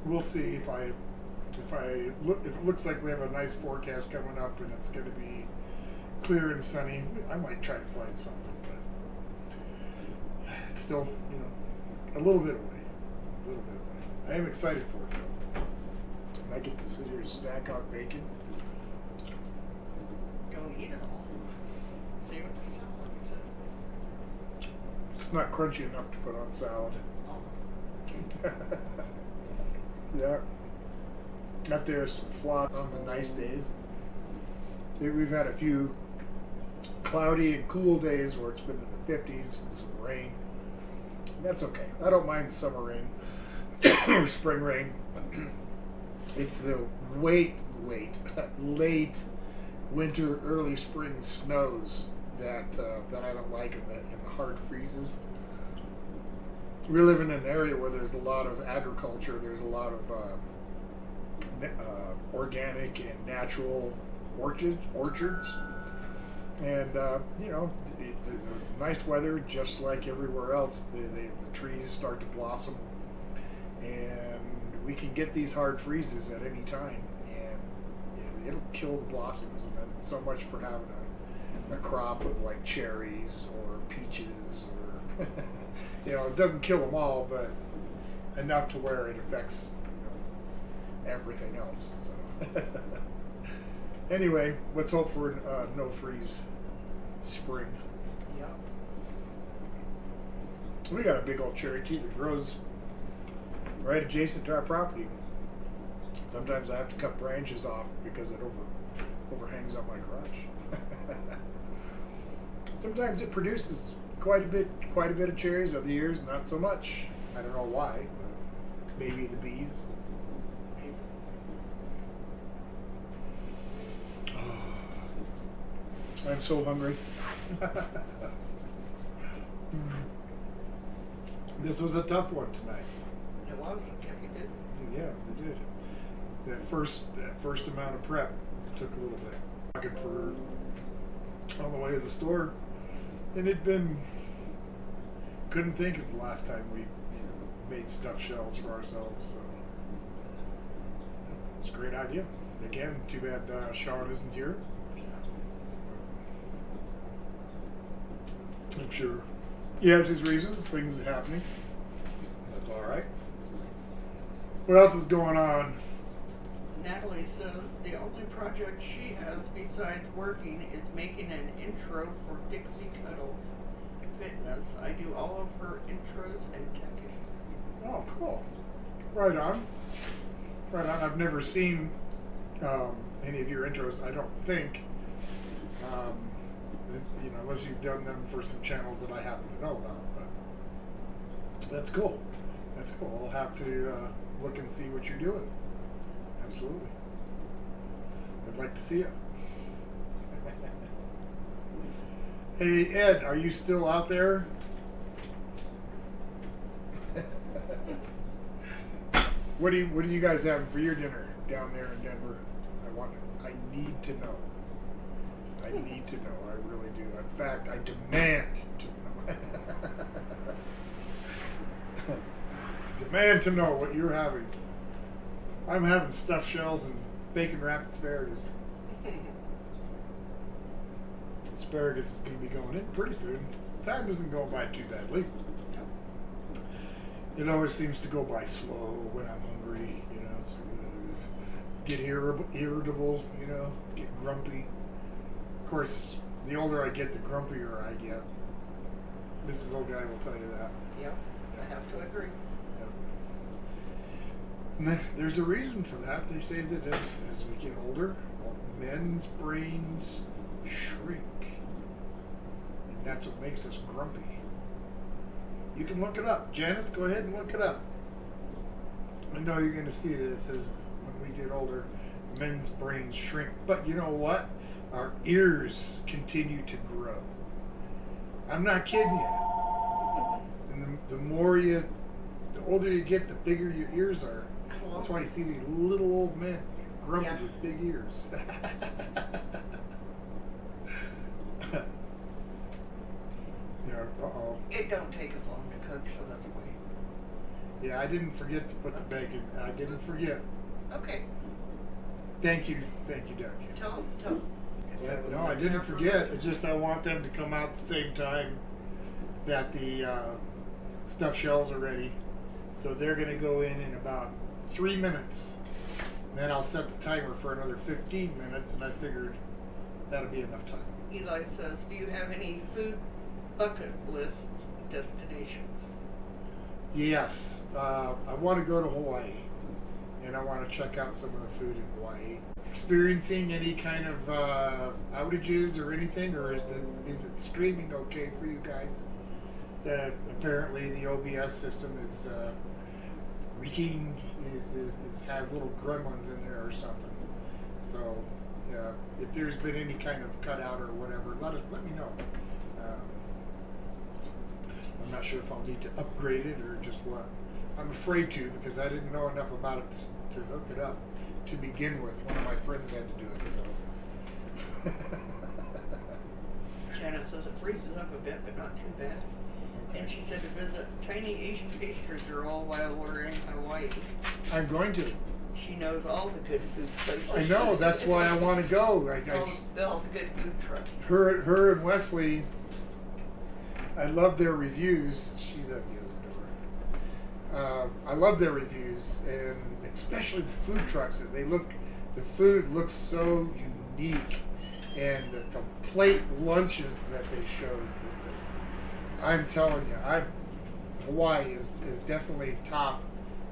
we'll see if it looks like we have a nice forecast coming up and it's going to be clear and sunny. I might try to plan something, but it's still, a little bit away. I am excited for it though. I get to sit here and snack on bacon. Don't eat it all. See what you sound like. It's not crunchy enough to put on salad. Oh, okay. Yeah. Up there some flop on the nice days. We've had a few cloudy and cool days where it's been in the 50s and some rain. That's okay. I don't mind the summer rain or spring rain. It's the late winter, early spring snows that I don't like, and the hard freezes. We live in an area where there's a lot of agriculture. There's a lot of organic and natural orchards. And, the nice weather, just like everywhere else, the trees start to blossom. And we can get these hard freezes at any time. And it'll kill the blossoms. And then so much for having a crop of like cherries or peaches or, it doesn't kill them all, but enough to where it affects, everything else. So. Anyway, let's hope for no freeze spring. Yep. We got a big old cherry tree that grows right adjacent to our property. Sometimes I have to cut branches off because it overhangs on my garage. Sometimes it produces quite a bit of cherries. Other years, not so much. I don't know why, but maybe the bees. I'm so hungry. This was a tough one tonight. It was. It kept you busy. Yeah, it did. That first amount of prep took a little bit. Looking for on the way to the store, and couldn't think of the last time we made stuffed shells for ourselves. So it's a great idea. Again, too bad Shaun isn't here. I'm sure he has his reasons. Things are happening. That's all right. What else is going on? Natalie says the only project she has besides working is making an intro for Dixie Cuddles Fitness. I do all of her intros and tech issues. Oh, cool. Right on. Right on. I've never seen any of your intros, I don't think. Unless you've done them for some channels that I happen to know about. But that's cool. That's cool. I'll have to look and see what you're doing. Absolutely. I'd like to see it. Hey, Ed, are you still out there? What do you guys having for your dinner down there in Denver? I need to know. I need to know. I really do. In fact, I demand to know. Demand to know what you're having. I'm having stuffed shells and bacon wrapped asparagus. Asparagus is going to be going in pretty soon. Time isn't going by too badly. It always seems to go by slow when I'm hungry, so, get irritable, get grumpy. Of course, the older I get, the grumpier I get. Mrs. Old Guy will tell you that. Yep, I have to agree. And there's a reason for that. They say that as we get older, men's brains shrink. And that's what makes us grumpy. You can look it up. Janice, go ahead and look it up. I know you're going to see that it says when we get older, men's brains shrink. But you know what? Our ears continue to grow. I'm not kidding you. And the older you get, the bigger your ears are. That's why you see these little old men grumpy with big ears. It don't take us long to cook, so that's okay. Yeah, I didn't forget to put the bacon. I didn't forget. Okay. Thank you, Doug. Tell them. Yeah, no, I didn't forget. It's just I want them to come out at the same time that the stuffed shells are ready. So they're going to go in about 3 minutes. And then I'll set the timer for another 15 minutes, and I figured that'll be enough time. Eli says, do you have any food bucket list destinations? Yes. I want to go to Hawaii, and I want to check out some of the food in Hawaii. Experiencing any kind of outages or anything, or is it streaming okay for you guys? Apparently the OBS system is leaking, has little gremlins in there or something. So if there's been any kind of cutout or whatever, let me know. I'm not sure if I'll need to upgrade it or just what. I'm afraid to, because I didn't know enough about it to hook it up to begin with. One of my friends had to do it, so. Janice says it freezes up a bit, but not too bad. Okay. And she said to visit tiny Asian pastry girl while we're in Hawaii. I'm going to. She knows all the good food places. I know, that's why I want to go. All the good food trucks. Her and Wesley, I love their reviews. She's at the other door. I love their reviews, and especially the food trucks. The food looks so unique, and the plate lunches that they showed with them. I'm telling you, Hawaii is definitely top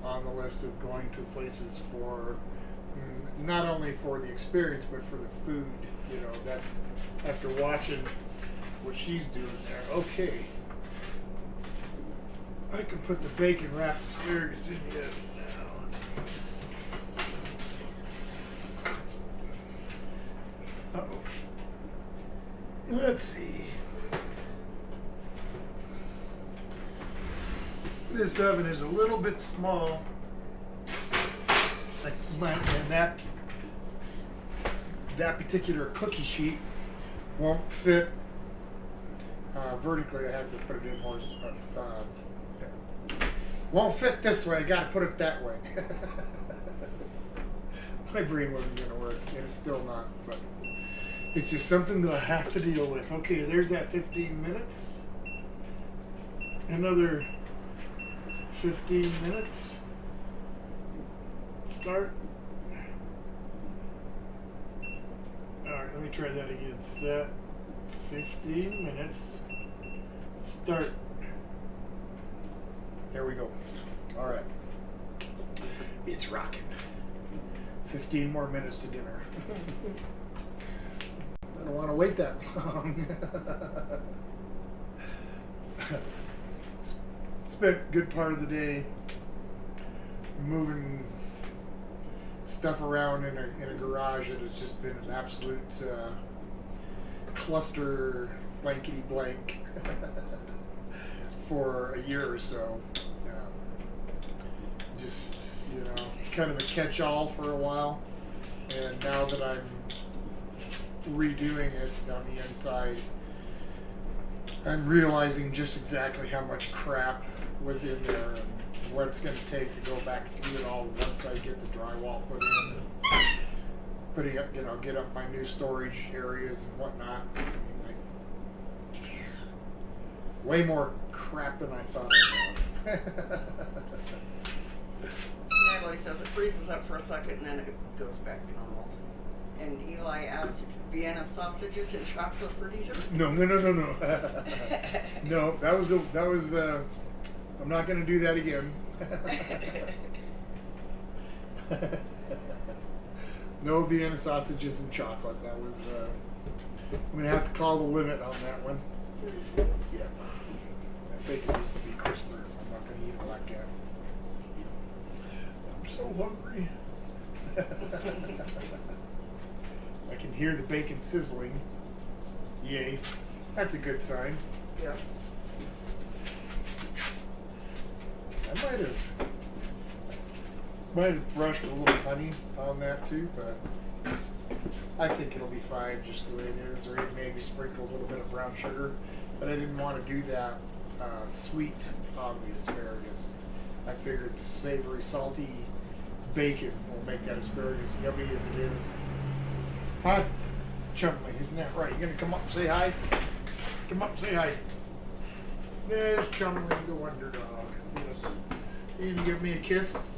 on the list of going to places for not only for the experience but for the food. You know, that's after watching what she's doing there. Okay, I can put the bacon wrapped asparagus in the oven now. Uh-oh. Let's see. This oven is a little bit small, and that particular cookie sheet won't fit vertically. I have to put it in more. Won't fit this way. I got to put it that way. My brain wasn't going to work, and it's still not. But it's just something that I have to deal with. Okay, there's that 15 minutes. Another 15 minutes. Start. Alright, let me try that again. Set 15 minutes. Start. There we go. Alright. It's rocking. 15 more minutes to dinner. I don't want to wait that long. Spent a good part of the day moving stuff around in a garage that has just been an absolute cluster blankety blank for a year or so. Just, kind of a catch-all for a while. And now that I'm redoing it on the inside, I'm realizing just exactly how much crap was in there and what it's going to take to go back through it all once I get the drywall put in, putting up, get up my new storage areas and whatnot. Way more crap than I thought I had. Natalie says it freezes up for a second and then it goes back to normal. And Eli asked Vienna sausages and chocolate for dessert. No. No, that was I'm not going to do that again. No Vienna sausages and chocolate. That was, I'm going to have to call the limit on that one. Yeah. That bacon needs to be crisper. I'm not going to eat it like that. I'm so hungry. hear the bacon sizzling. Yay. That's a good sign. Yeah. I might have brushed a little honey on that too, but I think it'll be fine just the way it is, or maybe sprinkle a little bit of brown sugar. But I didn't want to do that sweet on the asparagus. I figured the savory, salty bacon will make that asparagus yummy as it is. Huh? Chumley, isn't that right? You gonna come up and say hi? Come up and say hi. There's Chumley, the wonder dog. Yes. You gonna give me a kiss?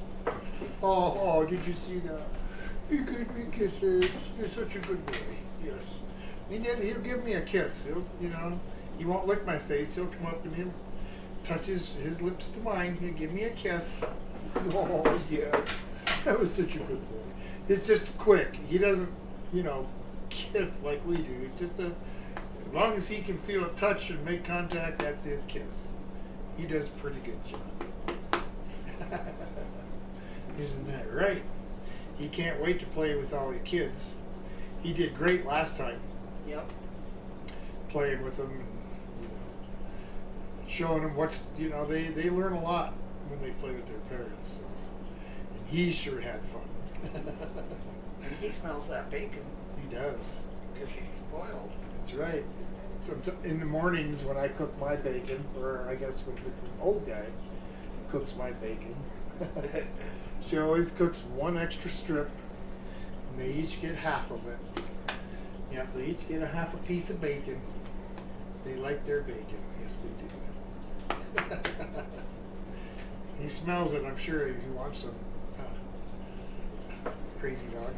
Oh, did you see that? You gave me kisses. You're such a good boy. Yes. He'll give me a kiss. He won't lick my face. He'll come up and he'll touch his lips to mine. He'll give me a kiss. Oh, yeah. That was such a good boy. It's just quick. He doesn't, kiss like we do. It's just as long as he can feel a touch and make contact, that's his kiss. He does a pretty good job. Isn't that right? He can't wait to play with all the kids. He did great last time. Yep. Playing with them, and, showing them what's, they learn a lot when they play with their parents. So. And he sure had fun. And he smells that bacon. He does. Because he's spoiled. That's right. In the mornings when I cook my bacon, or I guess when this old guy cooks my bacon, she always cooks one extra strip, and they each get half of it. Yeah, they each get a half a piece of bacon. They like their bacon. Yes, they do. He smells it. I'm sure he wants some. Crazy dog.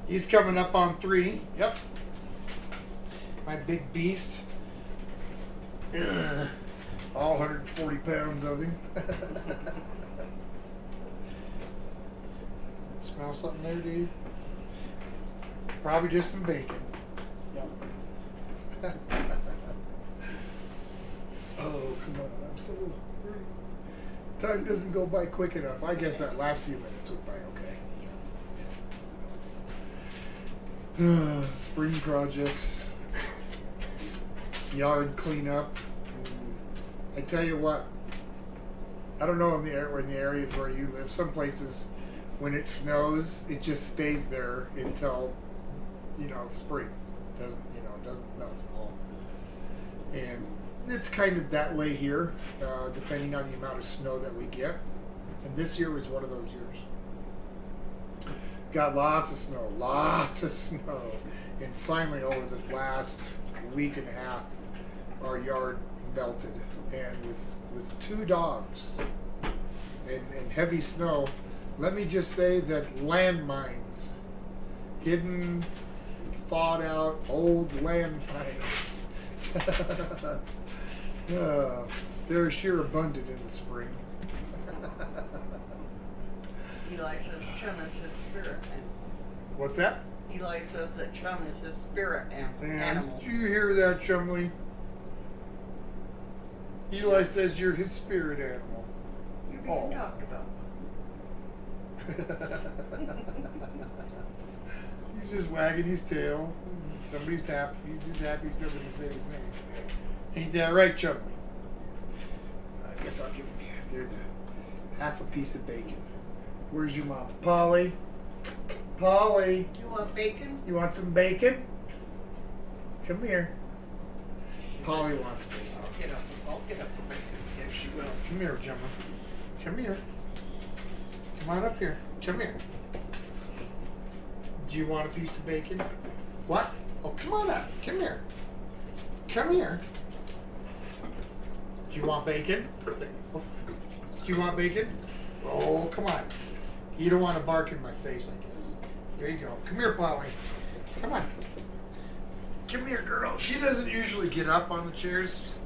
He's coming up on 3. Yep. My big beast. All 140 pounds of him. Smell something there, dude? Probably just some bacon. Yep. Oh, come on. I'm so hungry. Time doesn't go by quick enough. I guess that last few minutes went by okay. Spring projects. Yard cleanup. I tell you what, I don't know in the areas where you live. Some places, when it snows, it just stays there until spring. Doesn't melt at all. And it's kind of that way here, depending on the amount of snow that we get. And this year was one of those years. Got lots of snow. And finally, over this last week and a half, our yard melted. And with 2 dogs and heavy snow, let me just say that landmines, hidden, thawed out old landmines, they're sure abundant in the spring. Eli says Chum is his spirit animal. What's that? Eli says that Chum is his spirit And animal. did you hear that, Chumley? Eli says you're his spirit animal. You're being talked about. He's just wagging his tail. Somebody's happy. He's just happy somebody said his name. Ain't that right, Chumley? I guess I'll give him. There's a half a piece of bacon. Where's your mama? Polly? Polly? You want bacon? You want some bacon? Come here. Polly wants bacon. I'll get up the bacon. Yes, she will. Come here, Gemma. Come here. Come on up here. Come here. Do you want a piece of bacon? What? Oh, come on up. Come here. Come here. Do you want bacon? Do you want bacon? Oh, come on. You don't want to bark in my face, I guess. There you go. Come here, Polly. Come on. Come here, girl. She doesn't usually get up on the chairs.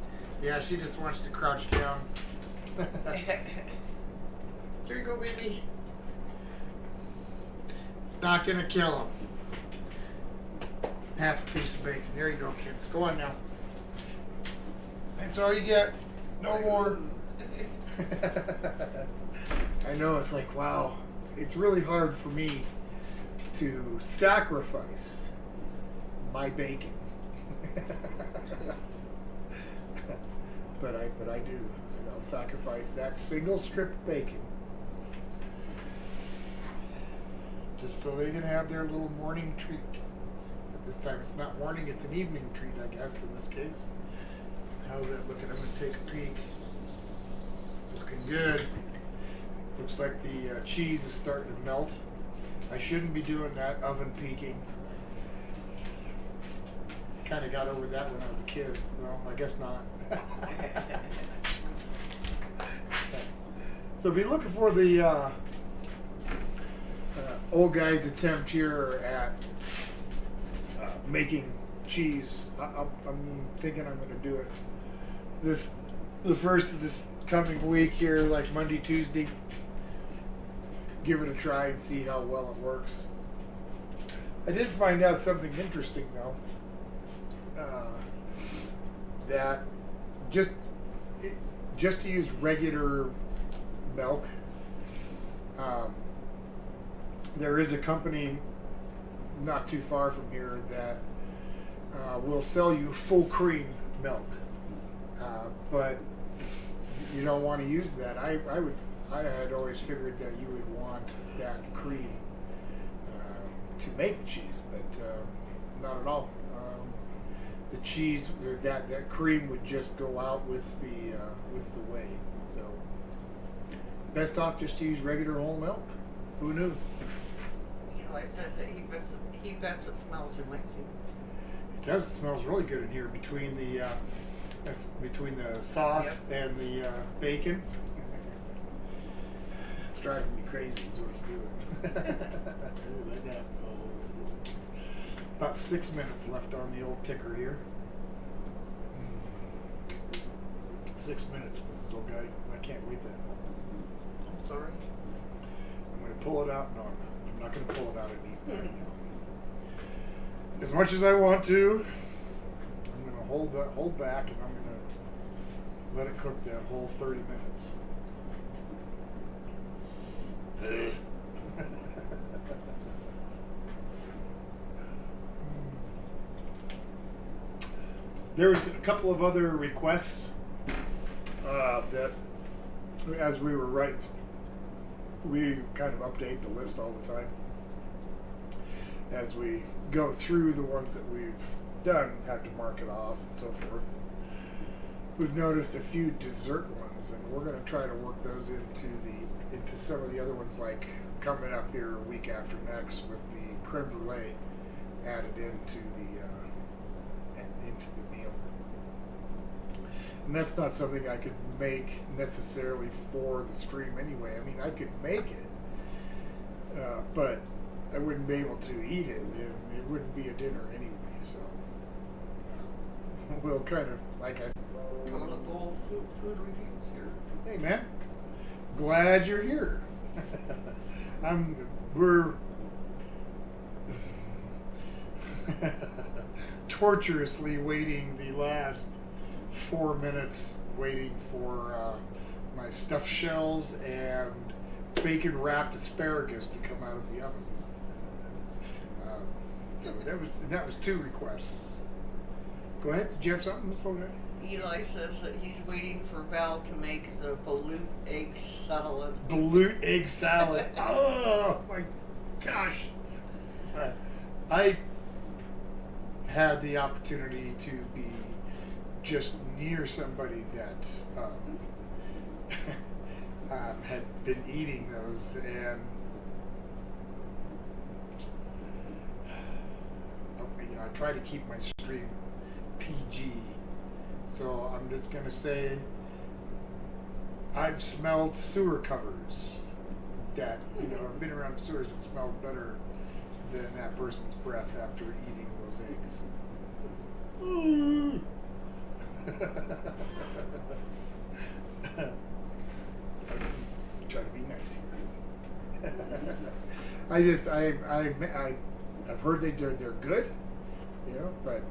Yeah, she just wants to crouch down. There you go, baby. It's not gonna kill him. Half a piece of bacon. There you go, kids. Go on now. That's all you get. No more. I know, it's like, wow. It's really hard for me to sacrifice my bacon. but I do. I'll sacrifice that single strip of bacon just so they can have their little morning treat. At this time, it's not morning; it's an evening treat, I guess, in this case. How's that looking? I'm gonna take a peek. Looking good. Looks like the cheese is starting to melt. I shouldn't be doing that oven peaking. Kind of got over that when I was a kid. Well, I guess not. So be looking for the old guy's attempt here at making cheese. I'm thinking I'm going to do it the first of this coming week here, like Monday, Tuesday. Give it a try and see how well it works. I did find out something interesting though. That just to use regular milk, there is a company not too far from here that will sell you full cream milk, but you don't want to use that. I had always figured that you would want that cream to make the cheese, but not at all. The cheese, that cream would just go out with the whey. So best off just to use regular whole milk. Who knew? Eli said that he bets it smells amazing. It does. It smells really good in here between the sauce and the bacon. It's driving me crazy. Is what it's doing. Like that. About 6 minutes left on the old ticker here. 6 minutes, Mrs. Old Guy. I can't wait that long. I'm sorry. I'm going to pull it out. No, I'm not going to pull it out and eat it right now. As much as I want to, I'm going to hold back, and I'm going to let it cook that whole 30 minutes. There was a couple of other requests that, as we were writing, we kind of update the list all the time. As we go through the ones that we've done, have to mark it off and so forth. We've noticed a few dessert ones, and we're going to try to work those into some of the other ones, like coming up here a week after next with the creme brulee added into the meal. And that's not something I could make necessarily for the stream anyway. I mean, I could make it, but I wouldn't be able to eat it. It wouldn't be a dinner anyway. So we'll kind of, like I said, Coming up all food reviews here. hey man, glad you're here. We're torturously waiting the last 4 minutes, waiting for my stuffed shells and bacon wrapped asparagus to come out of the oven. So that was 2 requests. Go ahead. Did you have something, Miss Logan? Eli says that he's waiting for Val to make the balut egg salad. Balut egg salad. Oh my gosh. I had the opportunity to be just near somebody that had been eating those, and I try to keep my stream PG. So I'm just going to say I've smelled sewer covers that, I've been around sewers that smelled better than that person's breath after eating those eggs. Try to be nice here. I've heard they're good, but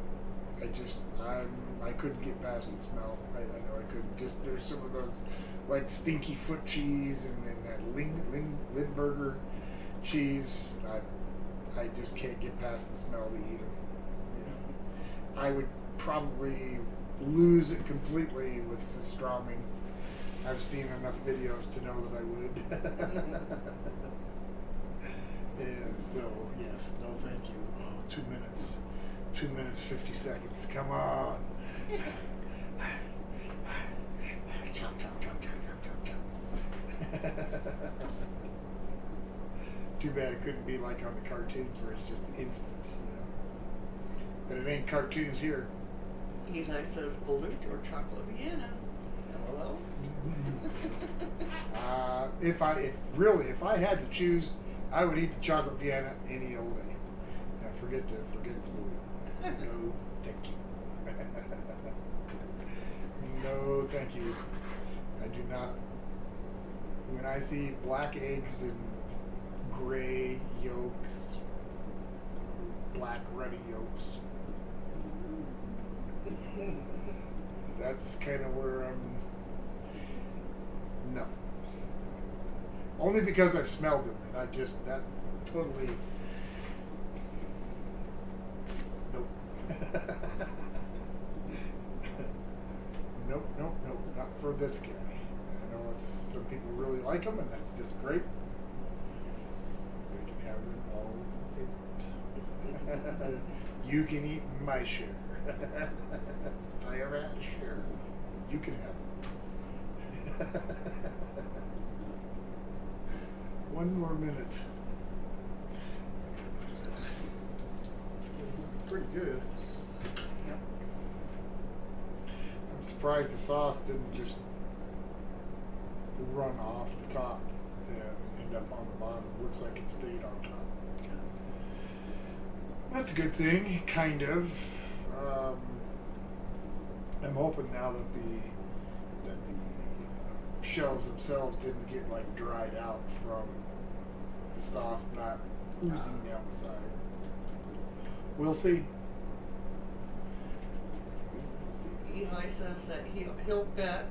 I couldn't get past the smell. I know I couldn't. Just there's some of those like stinky foot cheese and that Lindberger cheese. I just can't get past the smell to eat them. I would probably lose it completely with pastrami. I've seen enough videos to know that I would. And so, yes, no thank you. Oh, 2 minutes. 2 minutes, 50 seconds. Come on. Chop, chop, chop, chop, chop, chop, chop. Too bad it couldn't be like on the cartoons where it's just instant, you know. But it ain't cartoons here. Eli says balut or chocolate Vienna. Hello. If I had to choose, I would eat the chocolate Vienna any old day. Forget the blue. No, thank you. No, thank you. I do not. When I see black eggs and gray yolks, black ruddy yolks, that's kind of where I'm. No. Only because I've smelled them, and that totally. Nope. Nope, not for this guy. I know some people really like them, and that's just great. They can have them all they want. You can eat my share. If I ever had a share, you can have them. 1 more minute. This is pretty good. Yep. I'm surprised the sauce didn't just run off the top and end up on the bottom. It looks like it stayed on top. That's a good thing, kind of. I'm hoping now that the shells themselves didn't get like dried out from the sauce not oozing down the side. We'll see. We'll see. Eli says that he'll bet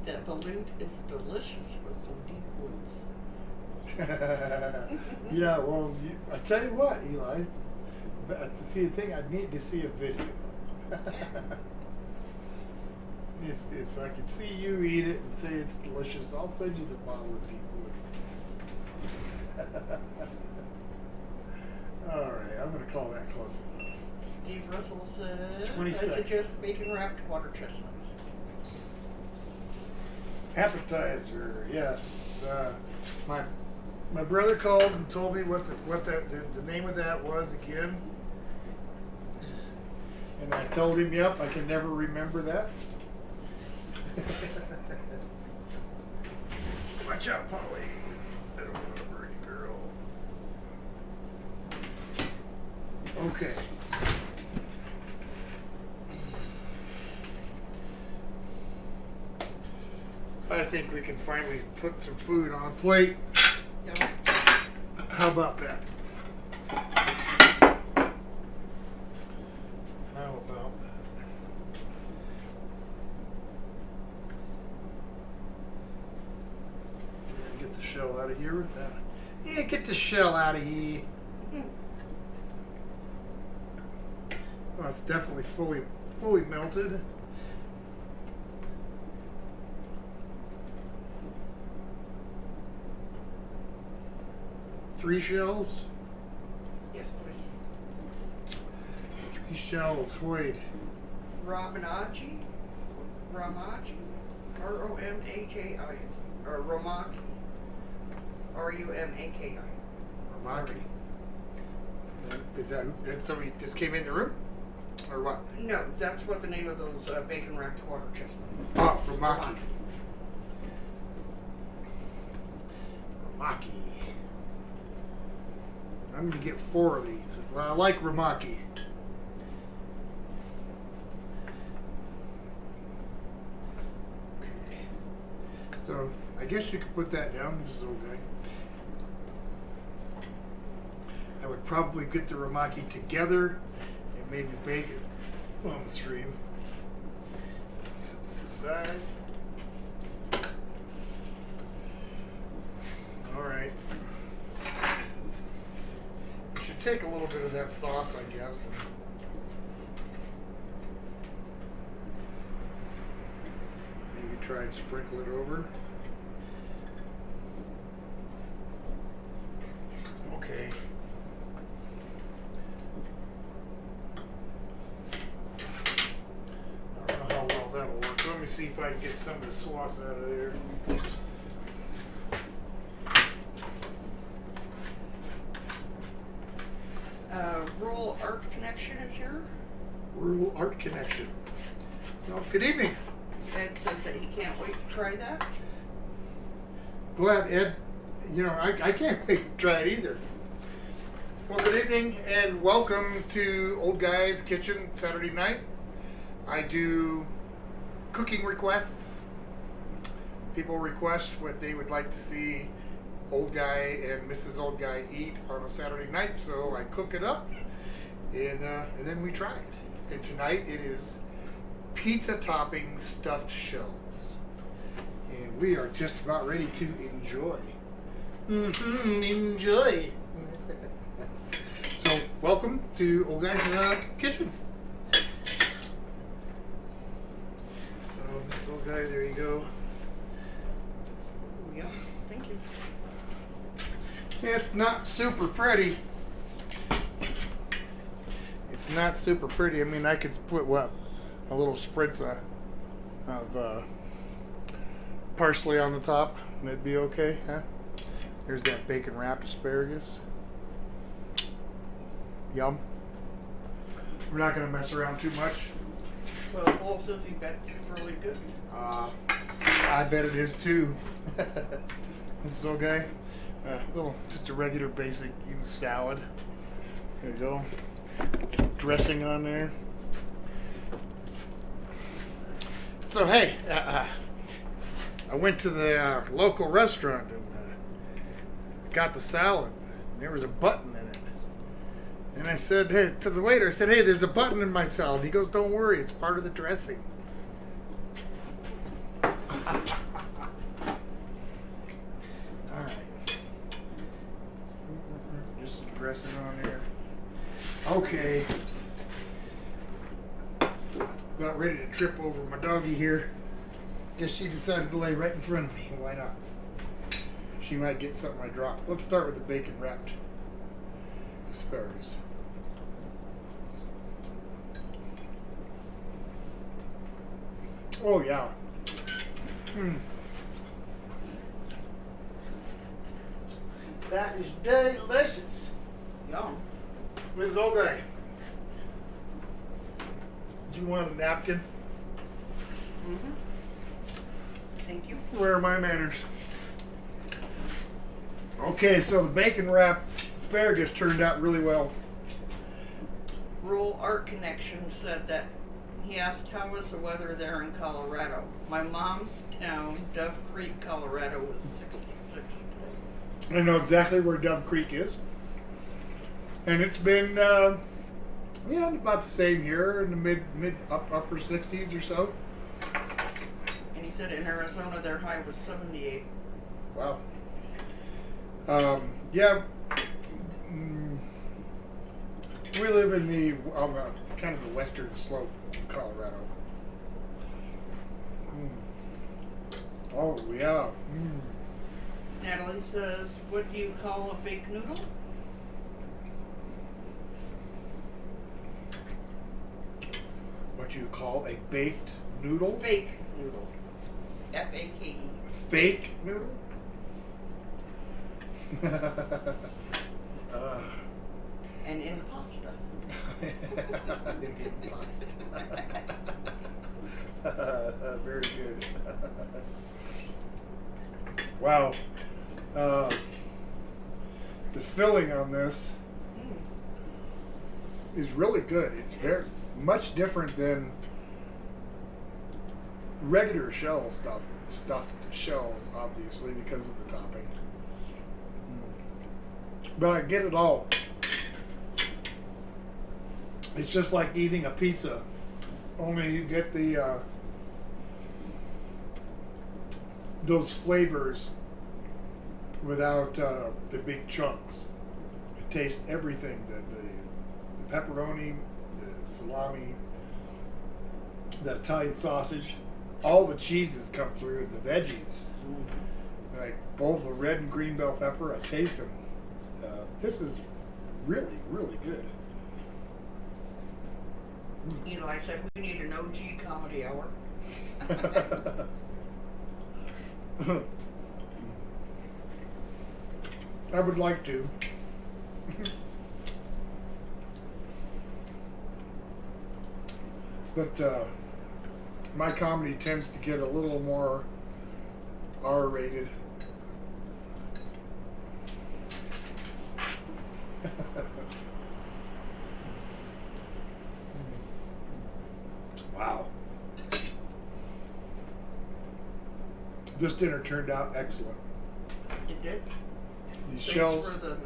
that balut is delicious with some deep woods. Yeah, well, I tell you what, Eli. But to see the thing, I'd need to see a video. If I could see you eat it and say it's delicious, I'll send you the bottle of Deep Woods. All right, I'm going to call that close enough. Steve Russell says, 20 I seconds. suggest bacon wrapped water chestnuts. Appetizer, yes. My brother called and told me what the name of that was again. And I told him, yep, I can never remember that. Watch out, Polly. I don't remember any girl. Okay. I think we can finally put some food on a plate. Yep. How about that? How about that? Get the shell out of here with that. Yeah, get the shell out of here. Well, it's definitely fully melted. Three shells? Yes, please. 3 shells, Hoyd. Ramaji? Romaji, or Romaki, Rumaki. Ramaki. Is that somebody just came in the room? Or what? No, that's what the name of those bacon wrapped water chestnuts. Oh, Ramaki. Ramaki. I'm going to get 4 of these. Well, I like Ramaki. Okay. So, I guess you could put that down. This is okay. I would probably get the Ramaki together and maybe bake it on the stream. Set this aside. Alright. You should take a little bit of that sauce, I guess. try and sprinkle it over. Okay. I don't know how well that'll work. Let me see if I can get some of the sauce out of there. Rural Art Connection is here. Rural Art Connection. Well, good evening. Ed says that he can't wait to try that. Glad, Ed. You know, I can't wait to try it either. Well, good evening and welcome to Old Guy's Kitchen Saturday night. I do cooking requests. People request what they would like to see Old Guy and Mrs. Old Guy eat on a Saturday night, so I cook it up and then we try it. And tonight it is pizza topping stuffed shells. And we are just about ready to enjoy. Enjoy. So, welcome to Old Guy's Kitchen. So, Mrs. Old Guy, there you go. Yeah, thank you. It's not super pretty. It's not super pretty. I mean, I could put what? A little spritz of parsley on the top, and it'd be okay, huh? There's that bacon wrapped asparagus. Yum. We're not going to mess around too much. Well, Paul says he bets it's really good. I bet it is too. This is okay. Just a regular basic salad. There you go. Some dressing on there. So hey, I went to the local restaurant and got the salad. And there was a button in it. And I said, hey, to the waiter, I said, hey, there's a button in my salad. He goes, don't worry, it's part of the dressing. All right. Just some dressing on there. Okay. About ready to trip over my doggie here. Guess she decided to lay right in front of me. Why not? She might get something I dropped. Let's start with the bacon wrapped asparagus. Oh yeah. That is delicious. Yum. Ms. Olgay, do you want a napkin? Mm-hmm. Thank you. Where are my manners? Okay, so the bacon wrapped asparagus turned out really well. Rural Art Connection said that he asked how was the weather there in Colorado. My mom's town, Dove Creek, Colorado, was 66 today. I know exactly where Dove Creek is. And it's been about the same here in the upper 60s or so. And he said in Arizona their high was 78. Wow. We live on the kind of the western slope of Colorado. Oh yeah. Natalie says, what do you call a fake noodle? What you call a baked noodle? Fake noodle. F-A-K-E. Fake noodle? And in pasta. Indian pasta. Very good. Wow. The filling on this is really good. It's very much different than regular stuffed shells, obviously, because of the topping. But I get it all. It's just like eating a pizza, only you get the those flavors without the big chunks. You taste everything, the pepperoni, the salami, the Italian sausage, all the cheeses come through and the veggies. Like both the red and green bell pepper, I taste them. This is really, really good. Eli said we need an OG comedy hour. I would like to. But my comedy tends to get a little more R-rated. Wow. This dinner turned out excellent. It did. These Thanks shells. for the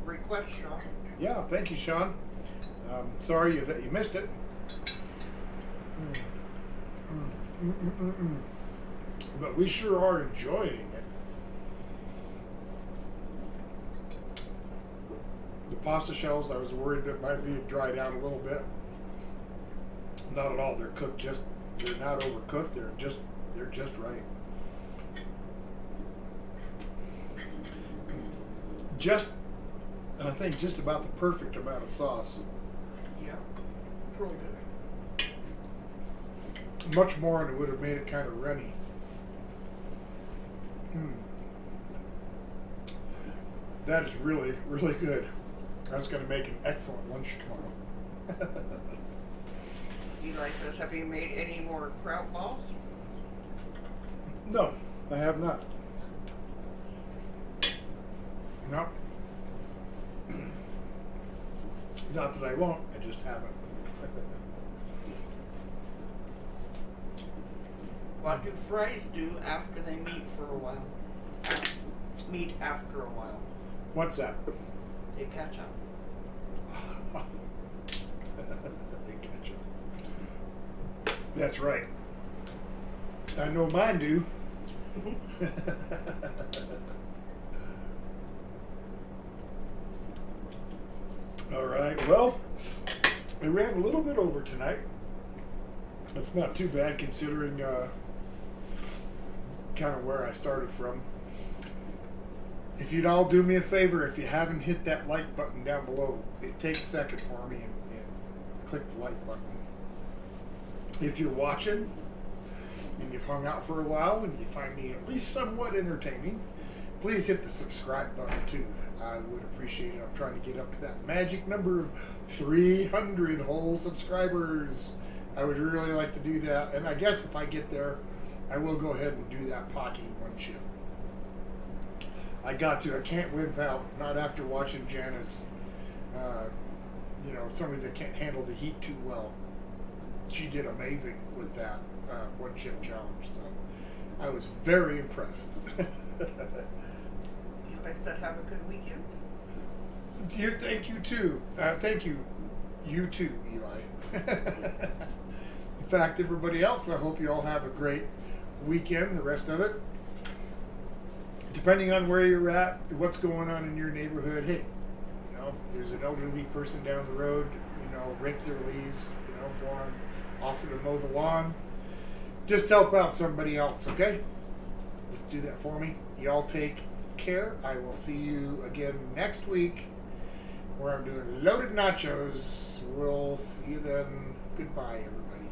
request, Shaun. Yeah, thank you, Shaun. Sorry that you missed it. But we sure are enjoying it. The pasta shells, I was worried that might be dried out a little bit. Not at all. They're cooked they're not overcooked. They're just right. I think just about the perfect amount of sauce. Yeah. Real good. Much more, and it would have made it kind of runny. That is really, really good. That's going to make an excellent lunch tomorrow. Eli says, have you made any more kraut balls? No, I have not. No. Not that I won't, I just haven't. What do fries do after they meet for a while? Meet after a while. What's that? They catch up. They catch it. That's right. I know mine do. All right. Well, we ran a little bit over tonight. That's not too bad considering kind of where I started from. If you'd all do me a favor, if you haven't hit that like button down below, it takes a second for me and click the like button. If you're watching and you've hung out for a while and you find me at least somewhat entertaining, please hit the subscribe button too. I would appreciate it. I'm trying to get up to that magic number of 300 whole subscribers. I would really like to do that. And I guess if I get there, I will go ahead and do that Pocky one chip. I can't live out, not after watching Janice, somebody that can't handle the heat too well. She did amazing with that one chip challenge. So I was very impressed. I said, have a good weekend. Thank you too. Thank you. You too, Eli. In fact, everybody else, I hope you all have a great weekend, the rest of it. Depending on where you're at, what's going on in your neighborhood, hey, if there's an elderly person down the road, rake their leaves, for them, offer to mow the lawn. Just help out somebody else, okay? Just do that for me. Y'all take care. I will see you again next week where I'm doing loaded nachos. We'll see you then. Goodbye, everybody.